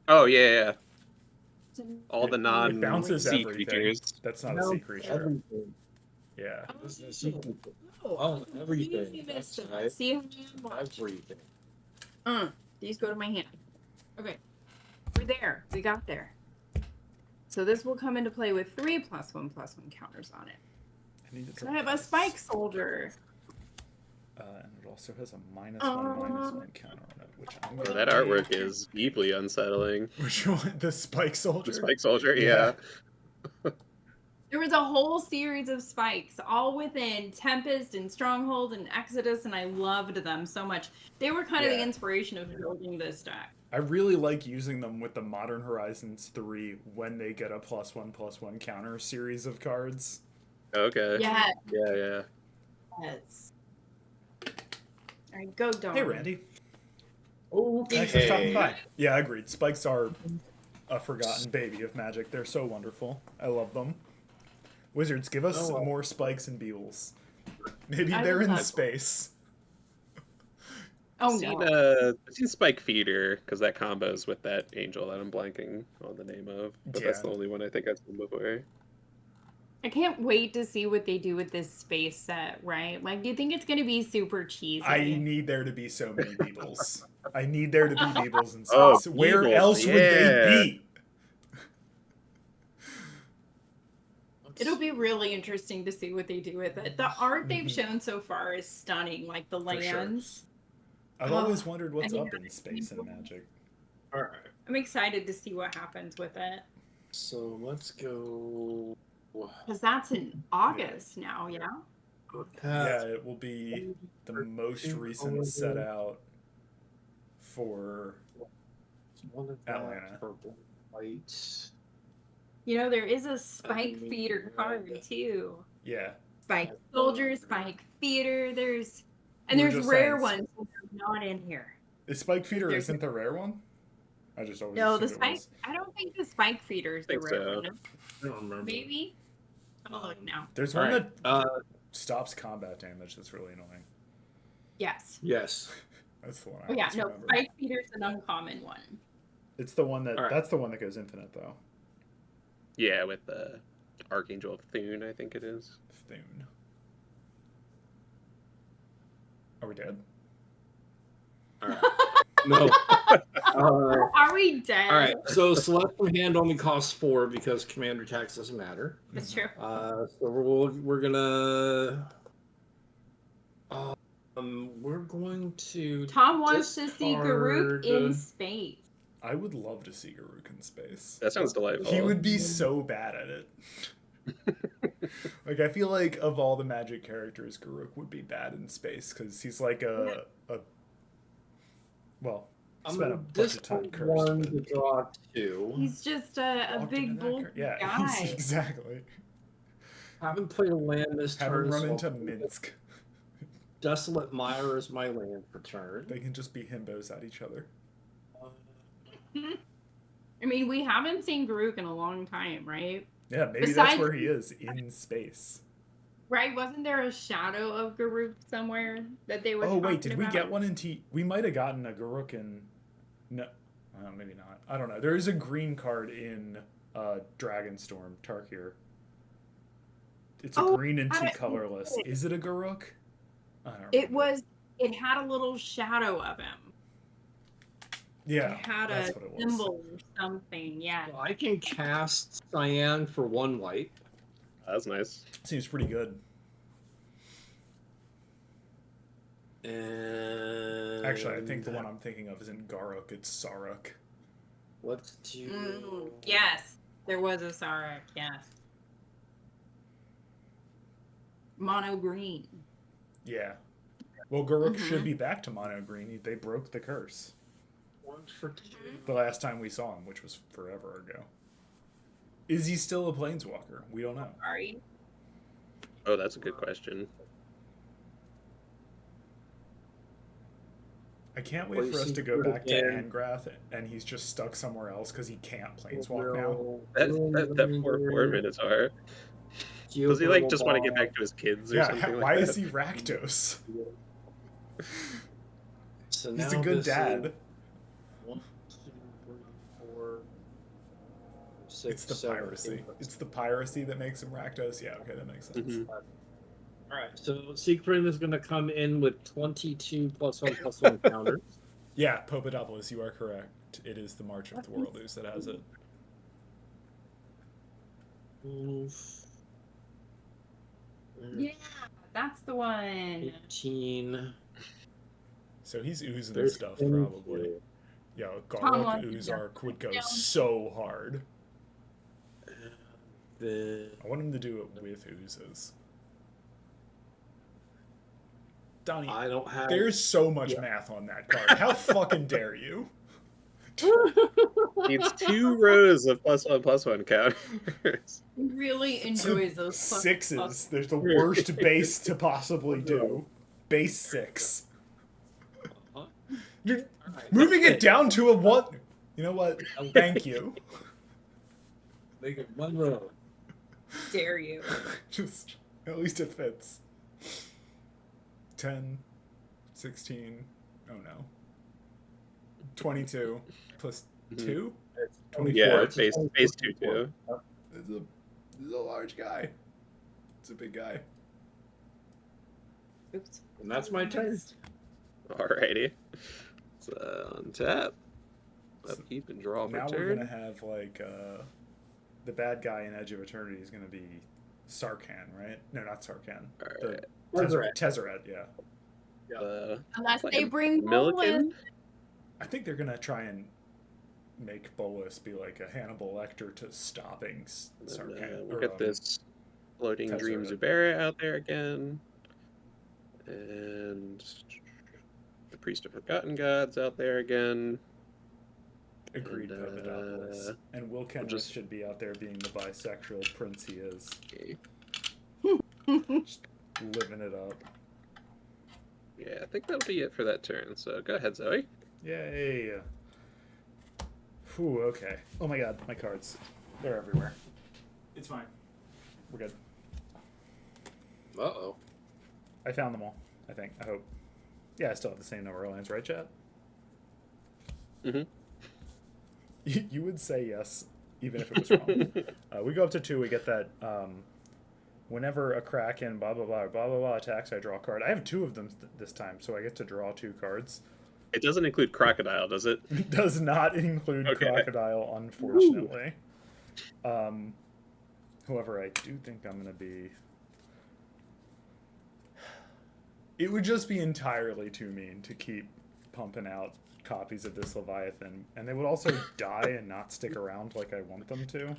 Oh yeah. All the non It bounces sea everything. creatures. That's not a No, sea creature. everything. Yeah. This is a sea creature. Oh, Oh, everything. you missed That's it. right. See how I watch. Everything. These go to my hand. Okay. We're there. We got there. So this will come into play with 3 +1/+1 counters on it. I needed So I have a Spike Soldier. And it also has a -1/-1 counter on it, which I'm Oh, gonna that artwork is deeply unsettling. Which one? The Spike Soldier? The Spike Soldier, Yeah. There was a whole series of spikes, all within Tempest and Stronghold and Exodus, and I loved them so much. They were kind of the Yeah. inspiration of building this deck. I really like using them with the Modern Horizons 3 when they get a +1/+1 counter series of cards. Okay. Yes. Yeah. Yes. All right, go Dawn. Hey, Randy. Okay. Thanks for stopping by. Yeah, agreed. Spikes are a forgotten baby of Magic. They're so wonderful. I love them. Wizards, give us Oh, well. more Spikes and Beetles. Maybe I they're would in love- space. Oh seen, no. I've seen Spike Feeder because that combos with that angel that I'm blanking on the name of, but that's Yeah. the only one I think I've seen before. I can't wait to see what they do with this space set, right? Like, do you think it's going to be super cheesy? I need there to be so many Beetles. I need there to be Beetles in Oh, space. Where Beetles, else would they yeah. be? It'll be really interesting to see what they do with it. The art they've Mhm. shown so far is stunning, like the For sure. lands. I've Oh, always wondered what's I mean, up in space and Magic. All right. I'm excited to see what happens with it. So let's go. Because that's in August now, yeah? Yeah, it will be the most recent set out for One of that, Atlanta. purple, white. You know, there is a Spike Feeder card, too. yeah. Spike Soldier, Spike Feeder, there's... And We were there's just rare saying- ones that are not in here. The Spike Feeder There's- isn't the rare one? I just always No, the assumed it Spike... was. I don't think the Spike Feeder is the Think rare so. one. I don't remember. Maybe? I'm gonna look now. There's All one right. that stops combat damage that's really annoying. Yes. Yes. That's the one I Oh yeah, always no, remember. Spike Feeder's an uncommon one. It's the one that All right. that's the one that goes infinite though. Yeah, with the Archangel Thune, I think it is. Thune. Are we dead? All right. No. Are we dead? All right. So select from hand only costs 4 because commander tax doesn't matter. That's true. So we're gonna. We're going to. Tom wants to see Garuk in discard- space. I would love to see Garuk in space. That sounds delightful. He would be so bad at it. Like I feel like of all the Magic characters, Garuk would be bad in space because he's like a well, I'm spent a gonna bunch of time discard cursed. one but to draw 2. He's just a walked big into that bulky yeah, guy. exactly. Haven't played a land this Have turn. him run so into I'll put Minsk. Desolate Mire is my land for turn. They can just be himbos at each other. I mean, we haven't seen Garuk in a long time, right? Yeah, maybe that's Besides- where he is in space. Right? Wasn't there a shadow of Garuk somewhere that they were? Oh wait, talking did we about? get one in T? We might have gotten a Garuk in. No, maybe not. I don't know. There is a green card in Dragonstorm Tarkir. It's a Oh, green and I two haven't seen colorless. it. Is it a Garuk? I don't It remember. was. It had a little shadow of him. Yeah, It had that's a what it was. symbol or something. Yeah. So I can cast Cyan for 1 white. That's nice. Seems pretty good. And Actually, I think the one I'm thinking of isn't Garuk. It's Saruk. Let's do. Yes, there was a Sarek. Yes. Mono green. Yeah. Well, Garuk Mhm. should be back to mono green. They broke the curse 1 for 2. the last time we saw him, which was forever ago. Is he still a planeswalker? We don't know. Sorry. Oh, that's a good question. I can't Well, wait you for us see to go Garuk back to again. Angrath and he's just stuck somewhere else because he can't planeswalk now. That poor Minotaur. Does he like just want to get back to his kids or Yeah, something why like is that? he Rakdos? So He's a now good this dad. is 1, 2, 3, 4, 6, It's the 7, piracy. 8. It's the piracy that makes him Rakdos. Yeah, okay, that makes sense. Mhm. All right, so Secret is going to come in with 22 +1/+1 counters. Yeah, Popodopoulos, you are correct. It is the March of the Worlders that has it. Yeah, that's the one. 18. So he's oozing There's stuff, 22. probably. Yo, Tom Garlic wants to Ooze go Arc would go down. so hard. I want him to do it with oozes. Donnie, I don't have. there's so much Yeah. math on that card. How fucking dare you? Needs 2 rows of +1/+1 counters. He really enjoys those plus- Sixes. plus- There's the worst base to possibly do. Base 6. Huh? You're Alright, moving that's it down to a 1. You know what? Thank you. Make it 1 row. Dare you? Just, at least it fits. 10, 16, oh no. 22 plus 2? 24. Yeah, It's a base 24. 2 too. This is a large guy. It's a big guy. Oops. And that's my turn. Alrighty. So untap. Upkeep and draw for Now we're turn. gonna have like the bad guy in Edge of Eternity is gonna be Sarkhan, right? No, not Sarkhan. Alright. Tezzeret, yeah. Unless Like they a bring Milliken? Bolus. I think they're gonna try and make Bolus be like a Hannibal Lecter to stopping Sarkhan. We'll or, get this floating Dream Tezzeret. Zubera out there again. And the Priest of Forgotten Gods out there again. Agreed, and, Papadopoulos. And Will Kenris just- should be out there being the bisexual prince he is. Okay. Just living it up. Yeah, I think that'll be it for that turn. So go ahead, Zoe. Yay! Whew, okay. Oh my god, my cards. They're everywhere. It's fine. We're good. Uh-oh. I found them all, I think. I hope. Yeah, I still have the same number of lines, right, Chad? Mhm. You would say yes, even if it was wrong. We go up to 2, we get that whenever a Kraken blah blah blah blah blah blah attacks, I draw a card. I have 2 of them this time, so I get to draw 2 cards. It doesn't include Crocodile, does it? It does not include Okay. Crocodile, unfortunately. However, I do think I'm going to be... It would just be entirely too mean to keep pumping out copies of this Leviathan, and they would also die and not stick around like I want them to.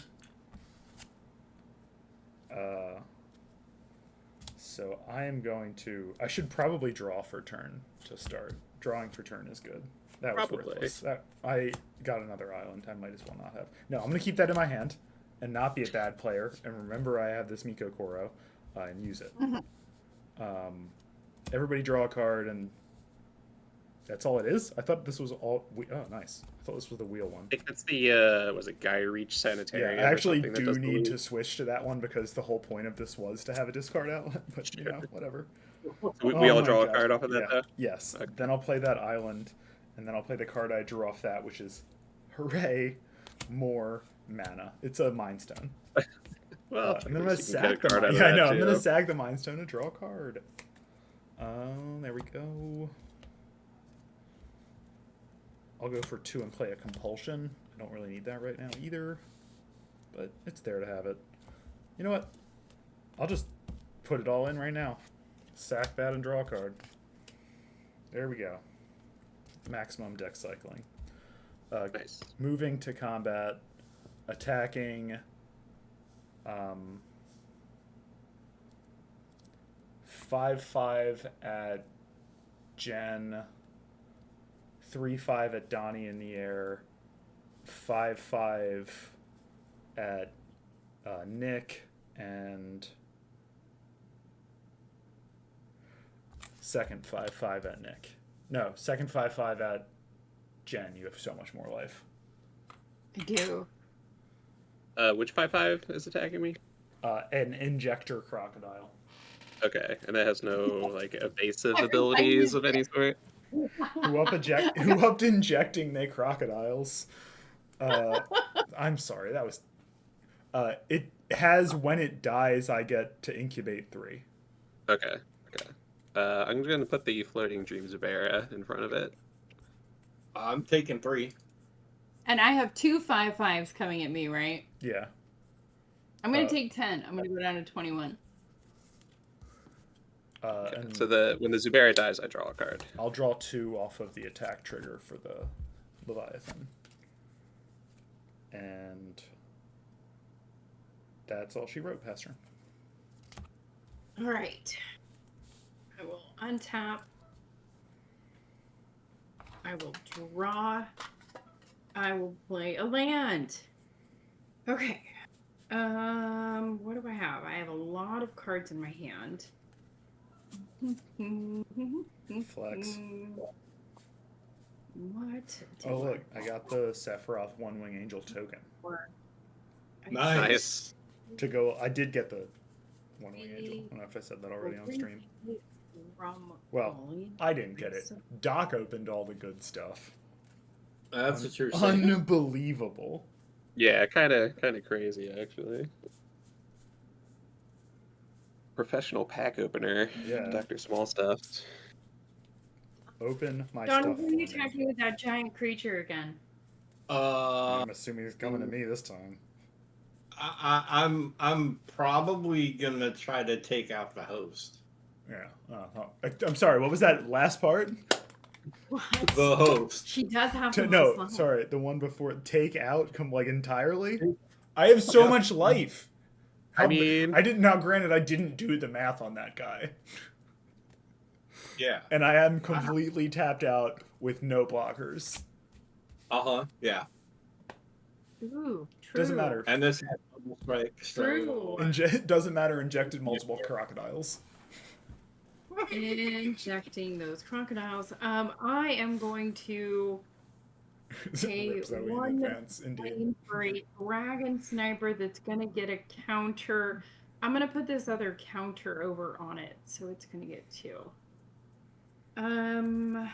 So I am going to... I should probably draw for turn to start. Drawing for turn is good. That was Probably. worthless. I got another island. I might as well not have. No, I'm going to keep that in my hand and not be a bad player. And remember, I have this Miko Koro and use it. Everybody draw a card, and that's all it is? I thought this was all... Oh, nice. I thought this was the wheel one. I think that's the, was it Guy Reach Sanitarium? Yeah, I or actually something that do does the need loop? to switch to that one because the whole point of this was to have a discard outlet, but you know, whatever. We Oh all my draw a gosh. card off of that, Yeah. though? Yes. Okay. Then I'll play that island, and then I'll play the card I drew off that, which is, hooray, more mana. It's a Mind Stone. Well, And then I'm gonna at least you can get a sack the card out of Yeah, I that, know. I'm gonna too. sack the Mind Stone to draw a card. There we go. I'll go for 2 and play a Compulsion. I don't really need that right now either, but it's there to have it. You know what? I'll just put it all in right now. Sack that and draw a card. There we go. Maximum deck cycling. Nice. Moving to combat, attacking. 5/5 at Jen, 3/5 at Donnie in the air, 5/5 at Nick, and second 5/5 at Nick. No, second 5/5 at Jen. You have so much more life. I do. Which 5/5 is attacking me? An Injector Crocodile. Okay, and that has no like evasive I abilities of any sort. Who upped injecting they crocodiles? I'm sorry, that was. It has when it dies, I get to incubate 3. Okay. I'm gonna put the floating Dream Zubera in front of it. I'm taking 3. And I have 2 5/5s coming at me, right? Yeah. I'm gonna Uh, take 10. I'm gonna go down to 21. And So when the Zubera dies, I draw a card. I'll draw 2 off of the attack trigger for the Leviathan. And that's all she wrote, Pastor. All right. I will untap. I will draw. I will play a land. Okay. What do I have? I have a lot of cards in my hand. Flex. What? Oh, look, I got the Sephiroth One Wing Angel token. Nice. To go, I did get the One Wing Angel. I don't know if I said that already on stream. Well, I didn't get it. Doc opened all the good stuff. That's what you're saying. Unbelievable. Yeah, kind of crazy actually. Professional pack opener. Yeah. Dr. Small Stuff. Open my Don, stuff who are for you me. attacking with that giant creature again? I'm assuming it's coming to me this time. I'm probably gonna try to take out the host. Yeah. I'm sorry. What was that last part? What? The host. She does have the most No, level. sorry. The one before. Take out. Come like entirely. I have so much life. I mean, I didn't. Now, granted, I didn't do the math on that guy, Yeah. and I am completely tapped out with no blockers. Yeah. Ooh, true. Doesn't matter. And this had double strike. True. Doesn't matter. Injected multiple crocodiles. Injecting those crocodiles. I am going to pay Rip Zoe in one advance, indeed. claim for a dragon sniper that's gonna get a counter. I'm gonna put this other counter over on it, so it's gonna get 2. Well,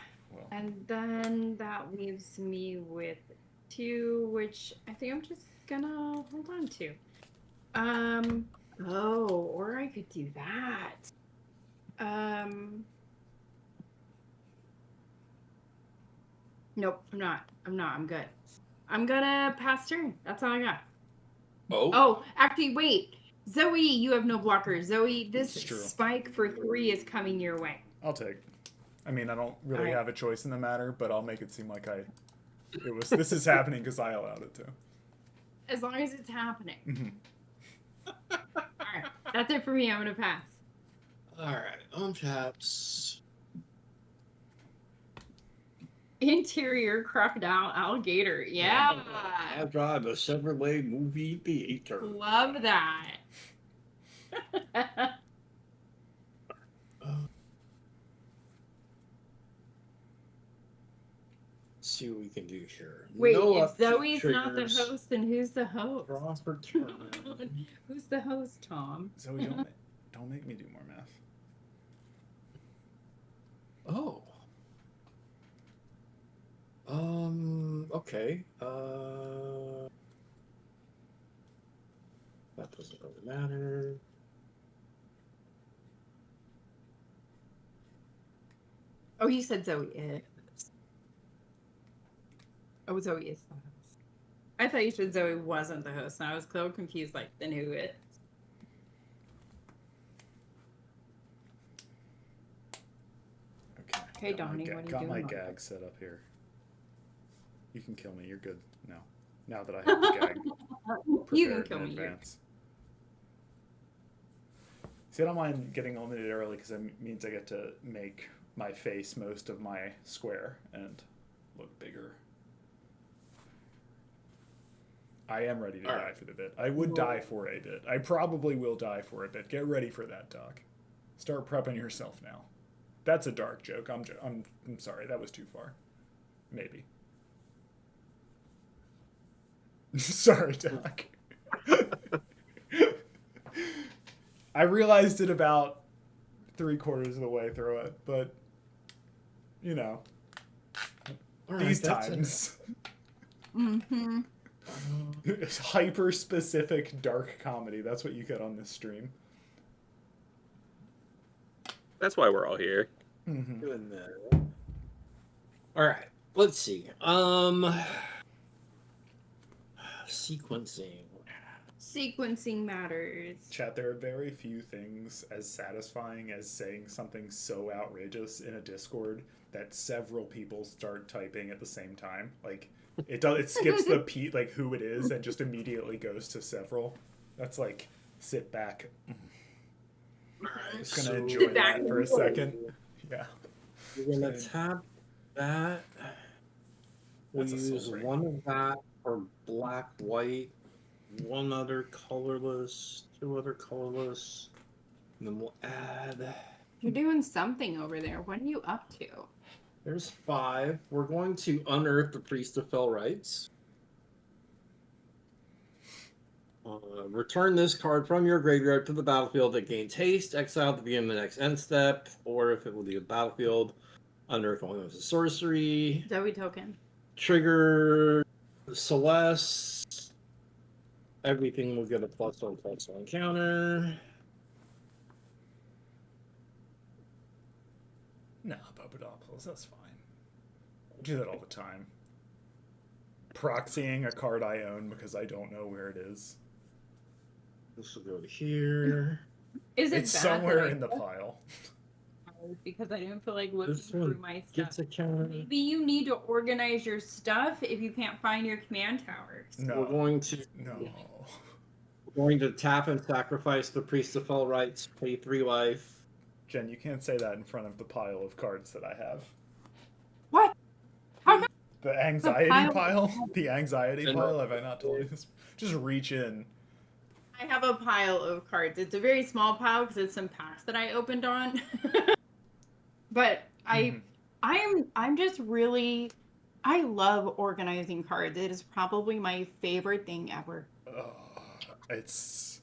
And then that leaves me with 2, which I think I'm just gonna hold on to. Oh, or I could do that. Nope, I'm not. I'm good. I'm gonna pass turn. That's all I got. Oh, actually, wait. Zoe, you have no blockers. Zoe, this It's true. spike for 3 is coming your way. I'll take. I mean, I don't really Alright. have a choice in the matter, but I'll make it seem like this is happening because I allowed it to. As long as it's happening. Mhm. Alright, that's it for me. I'm gonna pass. Alright, untaps. Interior crocodile alligator. Yeah. I drive a Chevrolet movie theater. Love that. Let's see what we can do here. Wait, No if upkeep Zoe's not the triggers. host, then who's the host? Draw for turn. Who's the host, Tom? Zoe, don't make me do more math. Oh. Okay. That doesn't really matter. Oh, you said Zoe is. Oh, Zoe is the host. I thought you said Zoe wasn't the host, and I was so confused. Like, then who is? Okay. Hey, got my Donnie, ga- what are you got my doing? gag set up here. You can kill me. You're good now. Now that I have the gag You can prepared kill in me. advance. See, I don't mind getting eliminated early because it means I get to make my face most of my square and look bigger. I am ready to die Alright. for the bit. I would die for a bit. I probably will die for a bit. Get ready for that, Doc. Start prepping yourself now. That's a dark joke. I'm sorry. That was too far. Maybe. Sorry, Doc. I realized it about 3/4 of the way through it, but you know, Alright, these that's it. times, Mm-hmm. hyper specific dark comedy. That's what you get on this stream. That's why we're all here. Mm-hmm. Doing that. All right. Let's see. Sequencing. Sequencing matters. Chat, there are very few things as satisfying as saying something so outrageous in a Discord that several people start typing at the same time. Like it skips the like who it is and just immediately goes to several. That's like sit back. Alright, Just gonna so enjoy Sit back that for a second. Yeah. we're gonna tap that. We'll That's a use soul ring. one of that for black, white, one other colorless, two other colorless, and then we'll add. You're doing something over there. What are you up to? There's 5. We're going to unearth the Priest of Fell Rites. Return this card from your graveyard to the battlefield. It gains haste, exile to begin the next end step, or if it will leave the battlefield, unearth only as a sorcery. Zoe token. Trigger Celeste. Everything will get a +1/+1 counter. No, Papadopoulos, that's fine. I do that all the time. Proxying a card I own because I don't know where it is. This will go to here. Is it It's bad somewhere that I in the put pile. powers because I didn't feel like looking This through one my stuff? gets a counter. Maybe you need to organize your stuff if you can't find your command towers. No. We're going to tap and sacrifice the Priest of Fell Rites, pay 3 life. Jen, you can't say that in front of the pile of cards that I have. What? How come? The anxiety pile? pile? The anxiety And- pile? Have I not told you this? Just reach in. I have a pile of cards. It's a very small pile because it's some packs that I opened on. But Mhm. I'm just really, I love organizing cards. It is probably my favorite thing ever. It's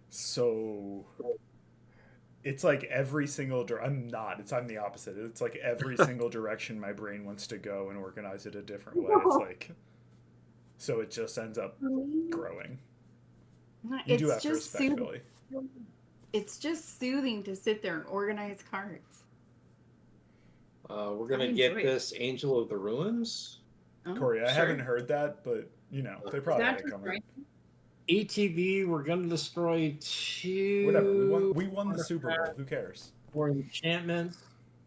so. It's like every single. I'm the opposite. It's like every single direction my brain wants to go and organize it a different way. It's like. So it just ends up growing. You do have to respect Philly. It's just soothing to sit there and organize cards. We're going I to get enjoy it. this Angel of the Ruins. Oh, Corey, I sure. haven't heard that, but they Is probably that had it just coming. right? ATV, we're going to destroy 2. Whatever. We won the Super Bowl. Who cares? For enchantments.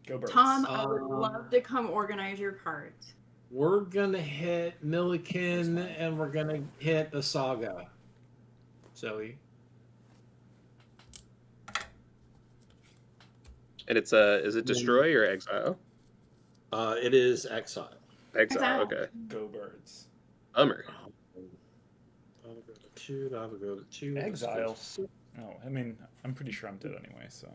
Go Birds. Tom, I would love to come organize your cards. We're going to hit Milliken, and we're going to hit the Saga. Zoe. And it's is it destroy or exile? It is Exile. Exile. Exile. Okay. Go Birds. Bummer. That'll go to 2. That'll go to 2. Exile. Oh, I mean, I'm pretty sure I'm dead anyway, so.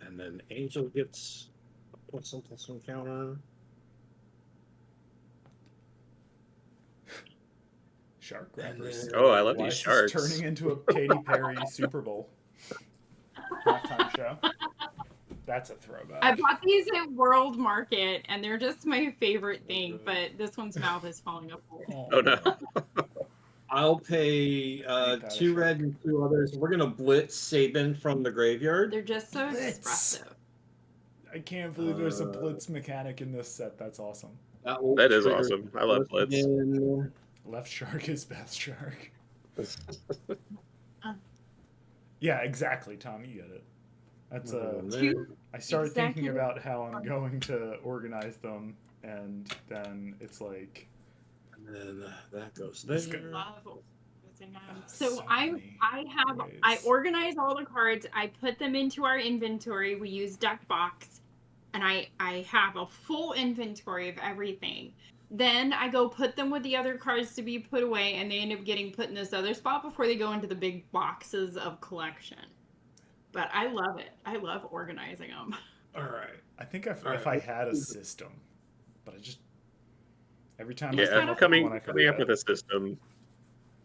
And then Angel gets a +1/+1 counter. Shark Grabbers. Oh, I love Why these is this sharks. turning into a Katy Perry Super Bowl halftime show. That's a throwback. I bought these at World Market, and they're just my favorite thing. But this one's mouth is falling apart. Oh no. I'll pay Ain't that a 2 shark. red and 2 others. We're gonna blitz Sabin from the graveyard. They're just so Blitz. expressive. I can't believe there's a blitz mechanic in this set. That's awesome. Will That is trigger awesome. I love blitz. again. Left shark is best shark. Yeah, exactly, Tom. You get it. That's Two- I started thinking Exactly. about how I'm going to organize them, and then it's like. And then that goes It's there. good. Love organizing them. So So I many I ways. organize all the cards. I put them into our inventory. We use deck box, and I have a full inventory of everything. Then I go put them with the other cards to be put away, and they end up getting put in this other spot before they go into the big boxes of collection. But I love it. I love organizing them. All right. I think if Alright. I had a system, but I just every time I Yeah, come up with coming one, I up with forget. a system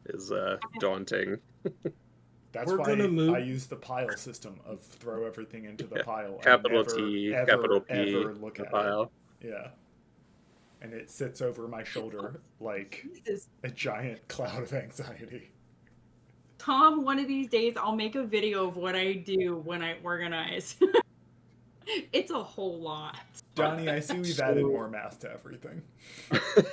is daunting. That's We're why gonna move- I use the pile system of throw everything into the Yeah. pile. and Capital never, T, ever, capital P, ever look the at pile. it. Yeah, and it sits over my shoulder like Jesus. a giant cloud of anxiety. Tom, one of these days I'll make a video of what I do when I organize. It's a whole lot. Donnie, I see we've added more math to everything.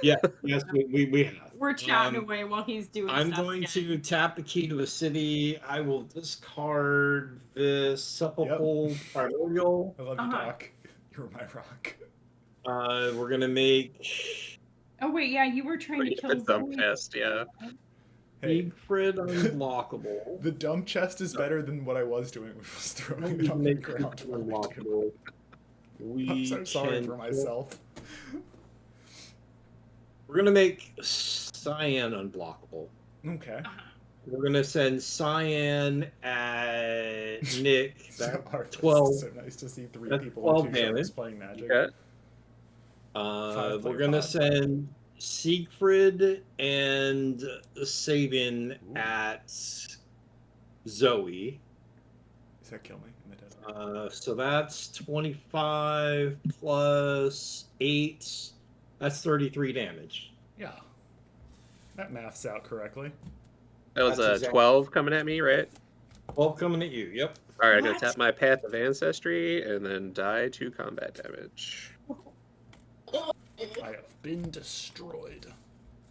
Yeah. Yes, we have. We're chatting Um, away while he's doing I'm stuff going again. to tap the key to the city. I will discard this Sepulchral Primordial. I love you, Uh-huh. Doc. You're my rock. We're gonna make. Oh wait, yeah, you were trying to Bring kill the dump Zoe. fest, yeah. Hey, Siegfried unblockable. the dump chest is better than what I was doing, which was Don't throwing it even on the make ground. Siegfried for me to- unblockable. I'm so sorry for myself. We're gonna make Cyan unblockable. Okay. We're gonna send Cyan at Nick. That's Arthas, 12. So nice to see 3 That's people 12 with 2 sharks damage. playing Magic. Okay. Five-player We're gonna pod. send Siegfried and Sabin Ooh. at Zoe. Does that kill me? Am I dead? So that's 25 plus 8. That's 33 damage. Yeah. That maths out correctly. That was That's exactly- 12 coming at me, right? 12 coming at you. Yep. All right, I'm gonna What? tap my Path of Ancestry and then die to combat damage. I have been destroyed.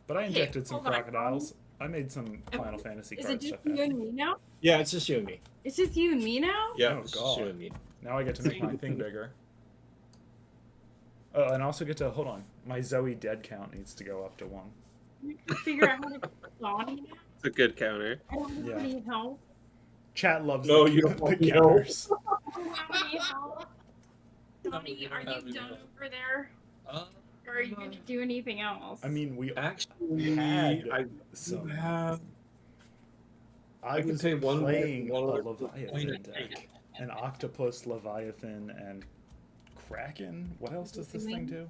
But I injected some hold on. crocodiles. I made some Final Fantasy Is it cards. just stuff you and me now? Yeah, it's just you and me. It's just you and me now? Yeah, Oh, it's just God. you and me. Now I get to make my thing bigger. Oh, and I also get to, hold on, my Zoe dead count needs to go up to 1. You can figure out how to get Donnie now? It's a good counter. I don't have Yeah. any help. Chat loves No, the, you don't the want me to counters. I don't have any help. Donnie, you are don't have you any done help. over there? Or are you going to do anything else? I mean, we Actually, had I some. have. I I can was pay one playing a one other Leviathan point. deck. An Octopus, Leviathan, and Kraken. What else does this thing do?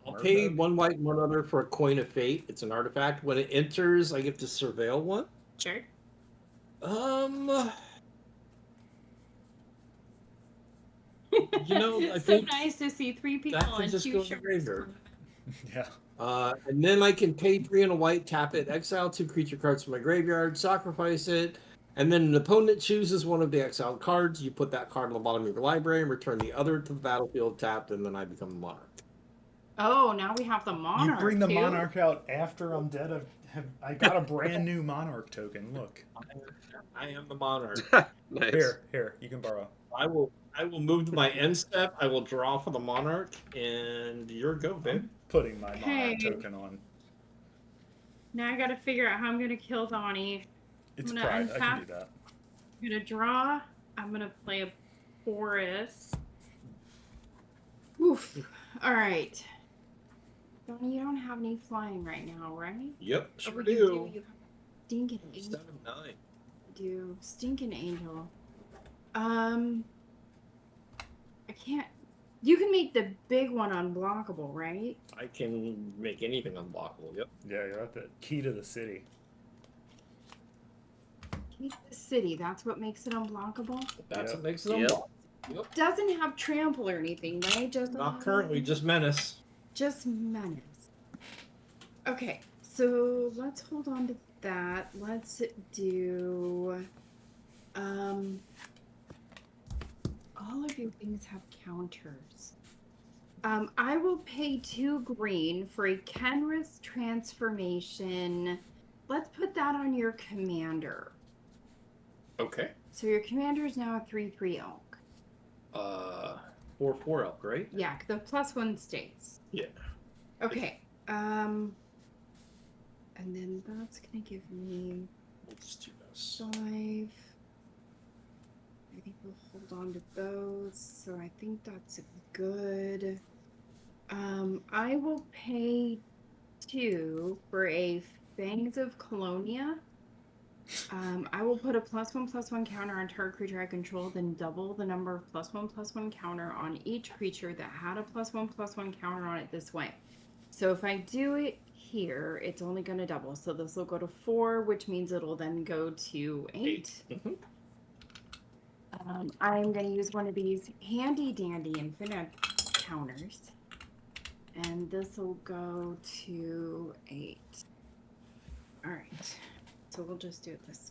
I'll pay Murloc? 1 white, 1 other for a Coin of Fate. It's an artifact. When it enters, I get to surveil one. Sure. You know, I so think nice to see 3 people that can and just 2 go in the shirts. graveyard. Yeah. And then I can pay 3 and a white, tap it, exile 2 creature cards from my graveyard, sacrifice it, and then an opponent chooses one of the exiled cards. You put that card on the bottom of your library and return the other to the battlefield tapped, and then I become a monarch. Oh, now we have the monarch. You bring the too? monarch out after I'm dead. I got a brand new monarch token. Look. I am the monarch. Nice. Here, you can borrow. I will move to my end step. I will draw for the monarch, and you're go, babe. Putting my Hey. monarch token on. Now I gotta figure out how I'm gonna kill Donnie. It's I'm pride. gonna I can untap. do that. I'm gonna draw. I'm gonna play a Porous. Oof. Alright. Donnie, you don't have any flying right now, right? Yep, Oh, sure you do. You have Stinking Angel. 7-9. Do Stinking Angel. I can't. You can make the big one unblockable, right? I can make anything unblockable. Yep. Yeah, you're at the key to the city. Keep the city. That's what makes it unblockable. That's Yep. what makes it Yep. unblockable. Doesn't have trample or anything, right? Just Not currently, just menace. Just menace. Okay, so let's hold on to that. Let's do all of your things have counters. I will pay 2 green for a Kenrith transformation. Let's put that on your commander. Okay. So your commander is now a 3/3 elk. 4/4 elk, right? Yeah, the +1 stays. Yeah. Okay. And then that's gonna give me We'll just do this. 5. I think we'll hold on to those. So I think that's good. I will pay 2 for a Fangs of Colonia. I will put a +1/+1 counter on target creature I control, then double the number of +1/+1 counter on each creature that had a +1/+1 counter on it this way. So if I do it here, it's only going to double. So this will go to 4, which means it'll then go to 8. Mhm. I'm going to use one of these handy dandy infinite counters. And this will go to 8. Alright. So we'll just do it this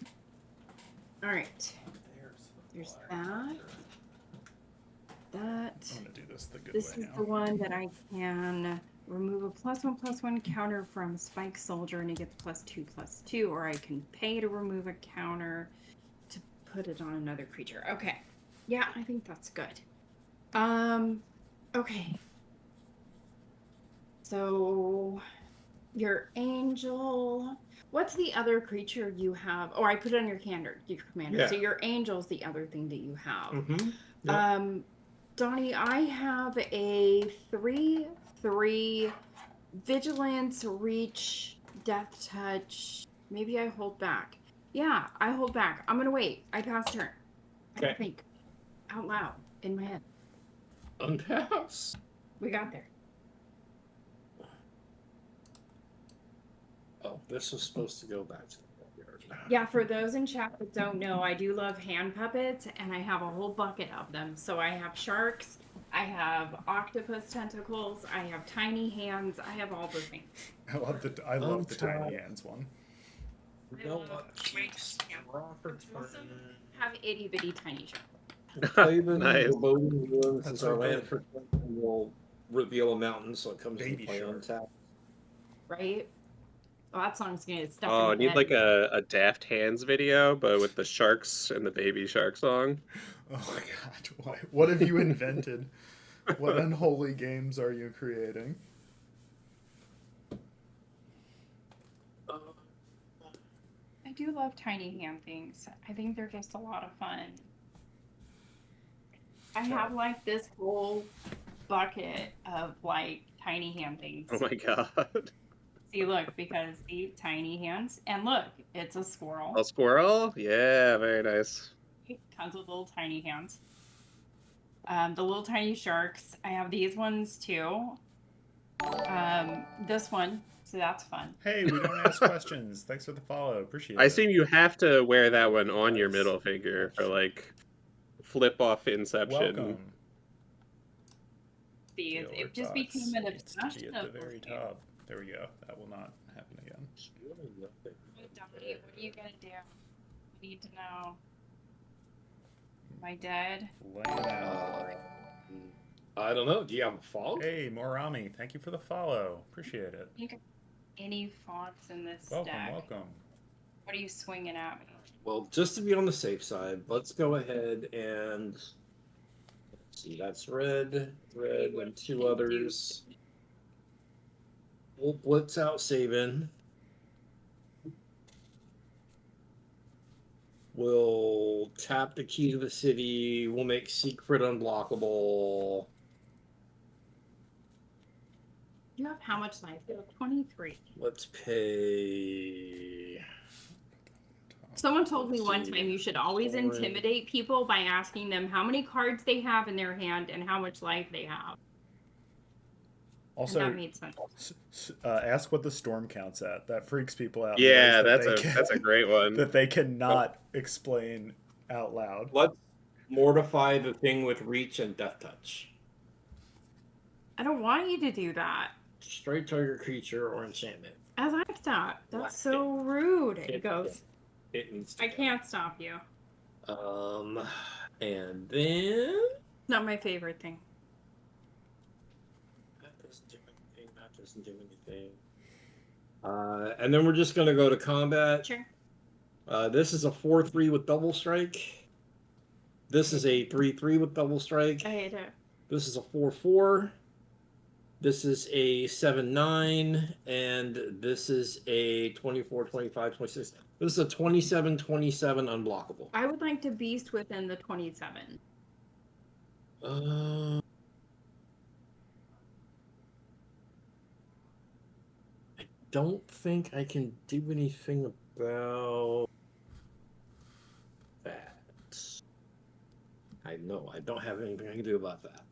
way. Alright. There's that. That. I'm gonna do this the good This way is now. the one that I can remove a +1/+1 counter from Spike Soldier and it gets +2/+2, or I can pay to remove a counter to put it on another creature. Okay. Yeah, I think that's good. Okay. So Your angel. What's the other creature you have? Oh, I put it on your commander. Yeah. So your angel's the other thing that you have. Mm-hmm. Yep. Donnie, I have a 3/3 vigilance, reach, death touch. Maybe I hold back. Yeah, I hold back. I'm gonna wait. I pass turn. I Okay. think out loud in my head. Untaps. We got there. Oh, this was supposed to go back to the backyard. Yeah, for those in chat that don't know, I do love hand puppets, and I have a whole bucket of them. So I have sharks, I have octopus tentacles, I have tiny hands, I have all the things. I love the tiny hands one. You know what? Jeez. Also have itty bitty tiny sharks. Play the Nice. Boding Ruins That's since our so land good. for will reveal a mountain, so it comes Baby to play on shark. tap. Right? Oh, that song's gonna get stuck Oh, I in my need head. like a Daft Hands video, but with the sharks and the baby shark song. Oh my god, what have you invented? What unholy games are you creating? I do love tiny hand things. I think they're just a lot of fun. I have like this whole bucket of like tiny hand things. Oh my god. See, look, because see, tiny hands, and look, it's a squirrel. A squirrel? Yeah, very nice. Tons of little tiny hands. The little tiny sharks. I have these ones too. This one, so that's fun. Hey, we don't ask questions. Thanks for the follow. Appreciate I it. assume you have to wear that one on your Nice. middle finger for like flip off Inception. Welcome. See, Dealer it just Thoughts became an needs to be obsession at of the very listening. top. There we go. That will not happen again. Donnie, what are you gonna do? I need to know. Am I dead? Laying out. I don't know. Do you have a fog? Hey, Morami, thank you for the follow. Appreciate it. You got any fonts in this Welcome, deck? welcome. What are you swinging at me? Well, just to be on the safe side, let's go ahead and let's see. That's red, and two others. We'll blitz out Sabin. We'll tap the key to the city. We'll make Secret unblockable. You have how much life? You have 23. Let's pay. Someone told me one time you should always intimidate people by asking them how many cards they have in their hand and how much life they have. And Also, that made sense. ask what the storm counts at. That freaks people out. in Yeah, ways that's a great one. that they cannot explain out loud. Let's mortify the thing with reach and death touch. I don't want you to do that. Straight target creature or enchantment. I like that. That's so rude. It goes. It needs to I go. can't stop you. And then Not my favorite thing. that doesn't do anything. That doesn't do anything. And then we're just gonna go to combat. Sure. This is a 4/3 with double strike. This is a 3/3 with double strike. I hate it. This is a 4/4. This is a 7/9, and this is a 24, 25, 26. This is a 27/27 unblockable. I would like to beast within the 27. I don't think I can do anything about that. I know I don't have anything I can do about that.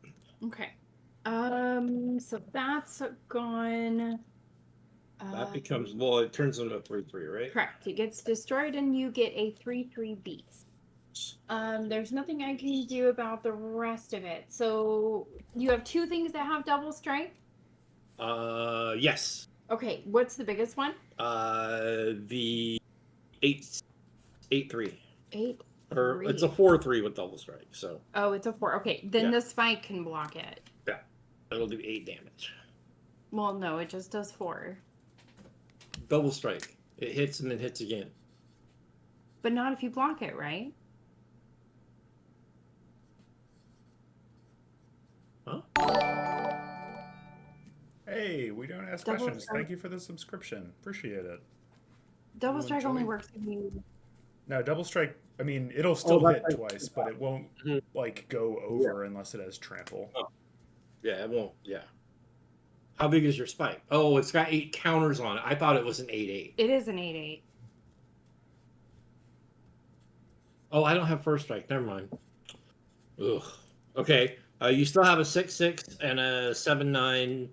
Okay. So that's gone. That becomes it turns into a 3/3, right? Correct. It gets destroyed and you get a 3/3 beast. There's nothing I can do about the rest of it. So you have two things that have double strike. Yes. Okay, what's the biggest one? The 8/3. 8. Or it's a 4/3 with double strike, so Oh, it's a 4. Okay, then Yeah. the spike can block it. it'll do 8 damage. Well, no, it just does 4. Double strike. It hits and then hits again. But not if you block it, right? Hey, we don't ask Double questions. strike. Thank you for the subscription. Appreciate it. Double You strike only enjoy- works if you. No, double strike. I mean, it'll still that's hit right. twice, but it won't Mhm. like go over unless it has trample. Yeah, it won't. Yeah. How big is your spike? Oh, it's got 8 counters on it. I thought it was an 8/8. It is an 8/8. Oh, I don't have first strike. Never mind. Ugh. Okay. You still have a 6/6 and a 7/9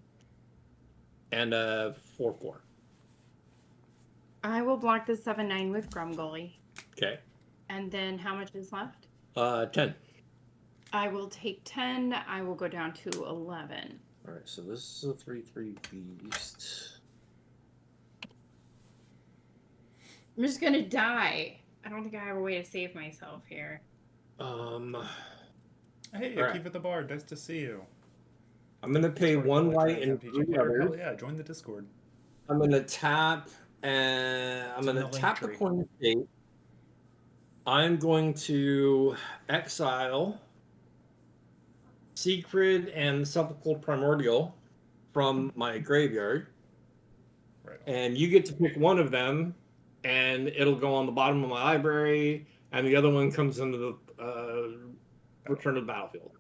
and a 4/4. I will block the 7/9 with Grumgully. Okay. And then how much is left? 10. I will take 10. I will go down to 11. All right. So this is a 3/3 beast. I'm just gonna die. I don't think I have a way to save myself here. Hey, Alright. Keep It the Bard. Nice to see you. I'm gonna pay Discord 1 for white Electronic and MTG 3 player. Hell others. yeah, join the Discord. I'm gonna tap and I'm It's in gonna the link tap the tree. coin state. I'm going to exile Siegfried and Sepulchral Primordial from my graveyard, Right. and you get to pick one of them, and it'll go on the bottom of my library, and the other one comes into the return to the battlefield.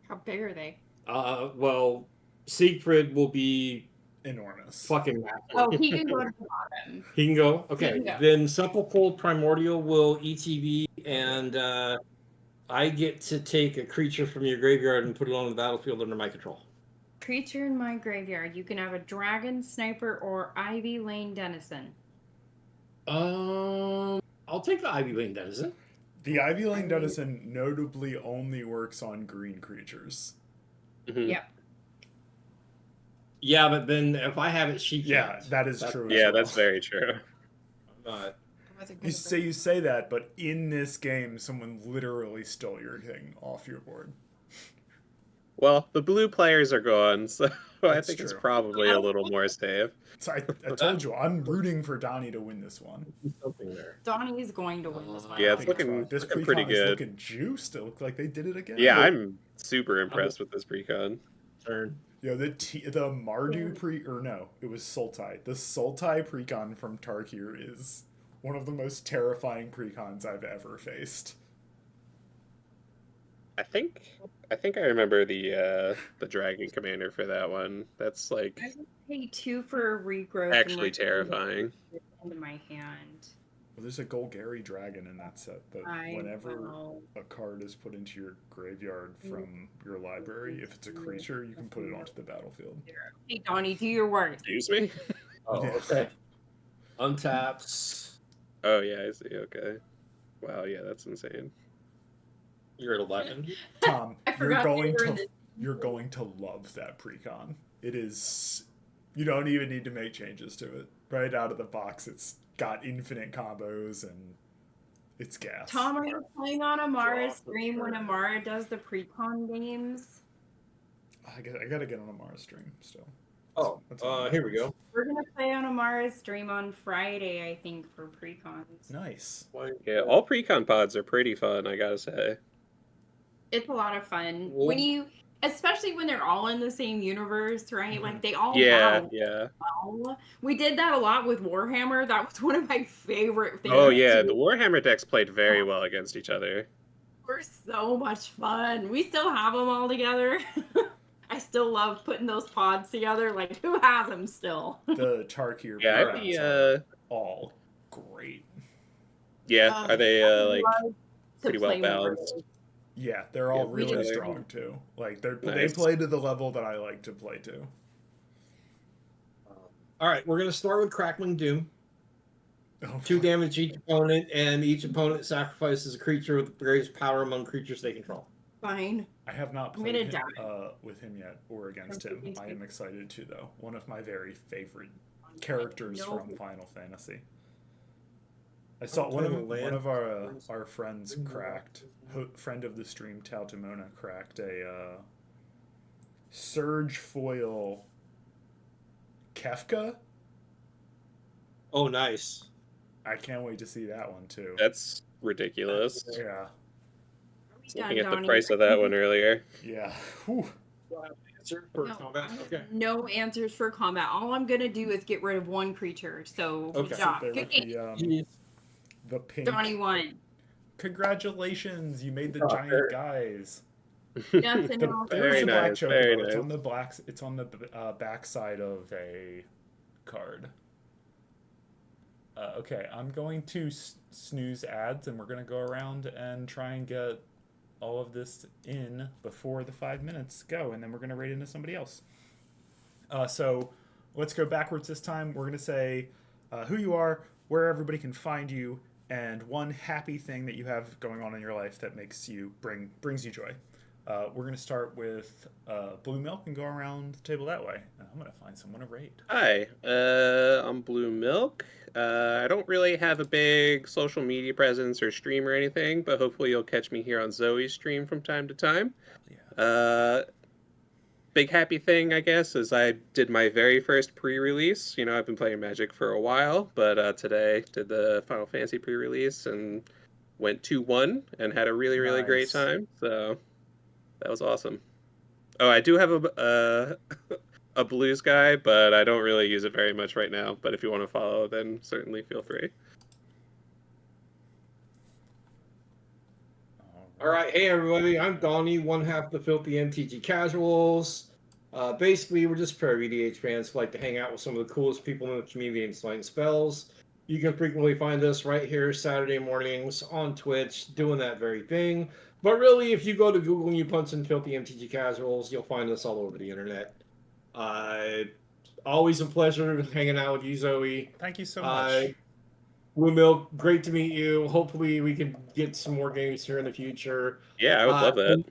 How big are they? Well, Siegfried will be Enormous. fucking massive. Oh, he can go to the bottom. He can go. Okay. can go. Then Sepulchral Primordial will ETB, and I get to take a creature from your graveyard and put it on the battlefield under my control. Creature in my graveyard. You can have a dragon, sniper, or Ivy Lane Denizen. I'll take the Ivy Lane Denizen. The Ivy Lane Denizen notably only works on green creatures. Mhm. Yep. Yeah, but then if I have it, she can't. Yeah, that is That's- true. Yeah, as well. that's very true. But You say that, but in this game, someone literally stole your thing off your board. Well, the blue players are gone, so I That's think it's true. probably a little more safe. So I told you, I'm rooting for Donnie to win this one. something there. Donnie is going to win this one. Yeah, I it's think looking- fine. This looking pre-con pretty is good. looking juiced. It looked like they did it again. Yeah, I'm super impressed with this precon. Turn. Yo, the Mardu it was Sultai. The Sultai precon from Tarkir is one of the most terrifying precons I've ever faced. I think I remember the Dragon Commander for that one. That's like I would pay 2 for a regrowth. actually terrifying. Into my hand. Well, there's a Golgari dragon in that set that I whenever will. a card is put into your graveyard from your library, if it's a creature, you can put it onto the battlefield. Hey, Donnie, do your work. Excuse me? Oh, Yeah. okay. Untaps. Oh yeah, I see. Okay. Wow, yeah, that's insane. You're at 11. Tom, I forgot you're going to love that precon. It is. You don't even need to make changes to it. Right out of the box, it's got infinite combos and it's gas. Tom, are you playing on Amara's Draw for stream when turn. Amara does the pre-con games? I gotta get on Amara's stream still. Oh, That's on here we go. We're gonna play on Amara's stream on Friday, I think, for pre-cons. Nice. Yeah, all precon pods are pretty fun, I gotta say. It's a lot of fun Well- when you, especially when they're all in the same universe, right? Mhm. Like they all Yeah, battle yeah. well. We did that a lot with Warhammer. That was one of my favorite things. Oh yeah, to the Warhammer decks played very well against each other. were so much fun. We still have them all together. I still love putting those pods together. Like, who has them still? The Tarkir Yeah, precons I'd be are all great. yeah, are they I like love to pretty well play more. balanced? Yeah, they're all Yeah, really really. strong too. Like they Nice. play to the level that I like to play to. All right, we're going to start with Crackling Doom. Oh, 2 damage each opponent, and each opponent sacrifices a creature with the greatest power among creatures they control. Fine. I have not I'm played gonna him, with him yet or against him. Me I too. am excited to though. One of my very favorite characters No. from Final Fantasy. I saw playing a one land. of our friends cracked. Friend of the stream, Taltimona, cracked a Surge foil Kefka. Oh, nice. I can't wait to see that one too. That's ridiculous. Yeah, Looking at the price of that one earlier. yeah. Whew. answer for No, combat? I have Okay. no answers for combat. All I'm gonna do is get rid of one creature. So Okay. good job. There Good with game. the pink. Donnie won. Congratulations, you made the Oh, giant very- guys. Nothing The, else. there's Very a black nice, very chocobo. It's nice. on the black. It's on the back side of a card. Okay, I'm going to snooze ads, and we're gonna go around and try and get all of this in before the 5 minutes go, and then we're gonna raid into somebody else. So let's go backwards this time. We're gonna say who you are, where everybody can find you, and one happy thing that you have going on in your life that makes you brings you joy. We're gonna start with Blue Milk and go around the table that way. And I'm gonna find someone to raid. Hi, I'm Blue Milk. I don't really have a big social media presence or stream or anything, but hopefully you'll catch me here on Zoe's stream from time to time. Yeah. Big happy thing, I guess, is I did my very first pre-release. You know, I've been playing Magic for a while, but today did the Final Fantasy pre-release and went 2-1 and had a really, really great Nice. time. So that was awesome. Oh, I do have a blues guy, but I don't really use it very much right now. But if you want to follow, then certainly feel free. All right, hey everybody, I'm Donnie, one half the Filthy MTG Casuals. Basically, we're just pair of EDH fans who like to hang out with some of the coolest people in the community and slaying spells. You can frequently find us right here Saturday mornings on Twitch doing that very thing. But really, if you go to Google and you punch in Filthy MTG Casuals, you'll find us all over the internet. Always a pleasure hanging out with you, Zoe. Thank you so much. Blue Milk, great to meet you. Hopefully, we can get some more games here in the future. Yeah, I would love that.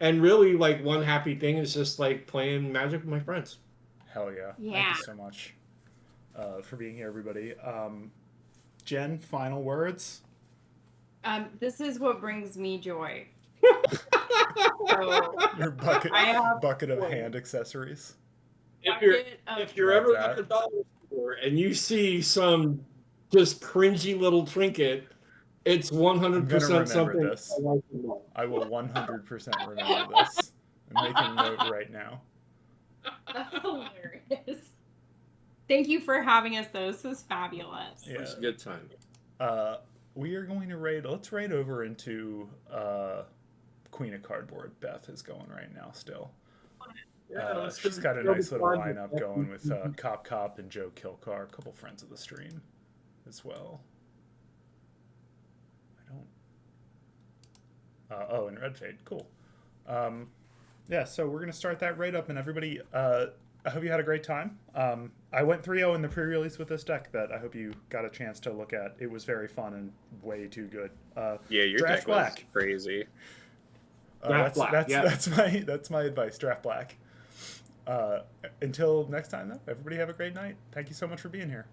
And really, like, one happy thing is just like playing Magic with my friends. Hell yeah. Thank Yeah. you so much for being here, everybody. Jen, final words. This is what brings me joy. So Your bucket I have bucket of hand accessories. If you're Love ever that. at the dollar store and you see some just cringy little trinket, it's 100% remember something this. I like to know. I will 100% remember this. I'm making a note right now. That's hilarious. Thank you for having us, though. This was fabulous. Yeah. It's a good time. We are going to raid. Let's raid over into Queen of Cardboard. Beth is going right now still. She's got a nice little lineup going with Cop and Joe Kilcar, a couple friends of the stream as well. And Red Fade. Cool. Yeah, so we're going to start that raid up, and everybody, I hope you had a great time. I went 3-0 in the pre-release with this deck that I hope you got a chance to look at. It was very fun and way too good. Yeah, your Draft deck was black. crazy. Draft black, yeah. That's my advice. Draft black. Until next time, though, everybody have a great night. Thank you so much for being here.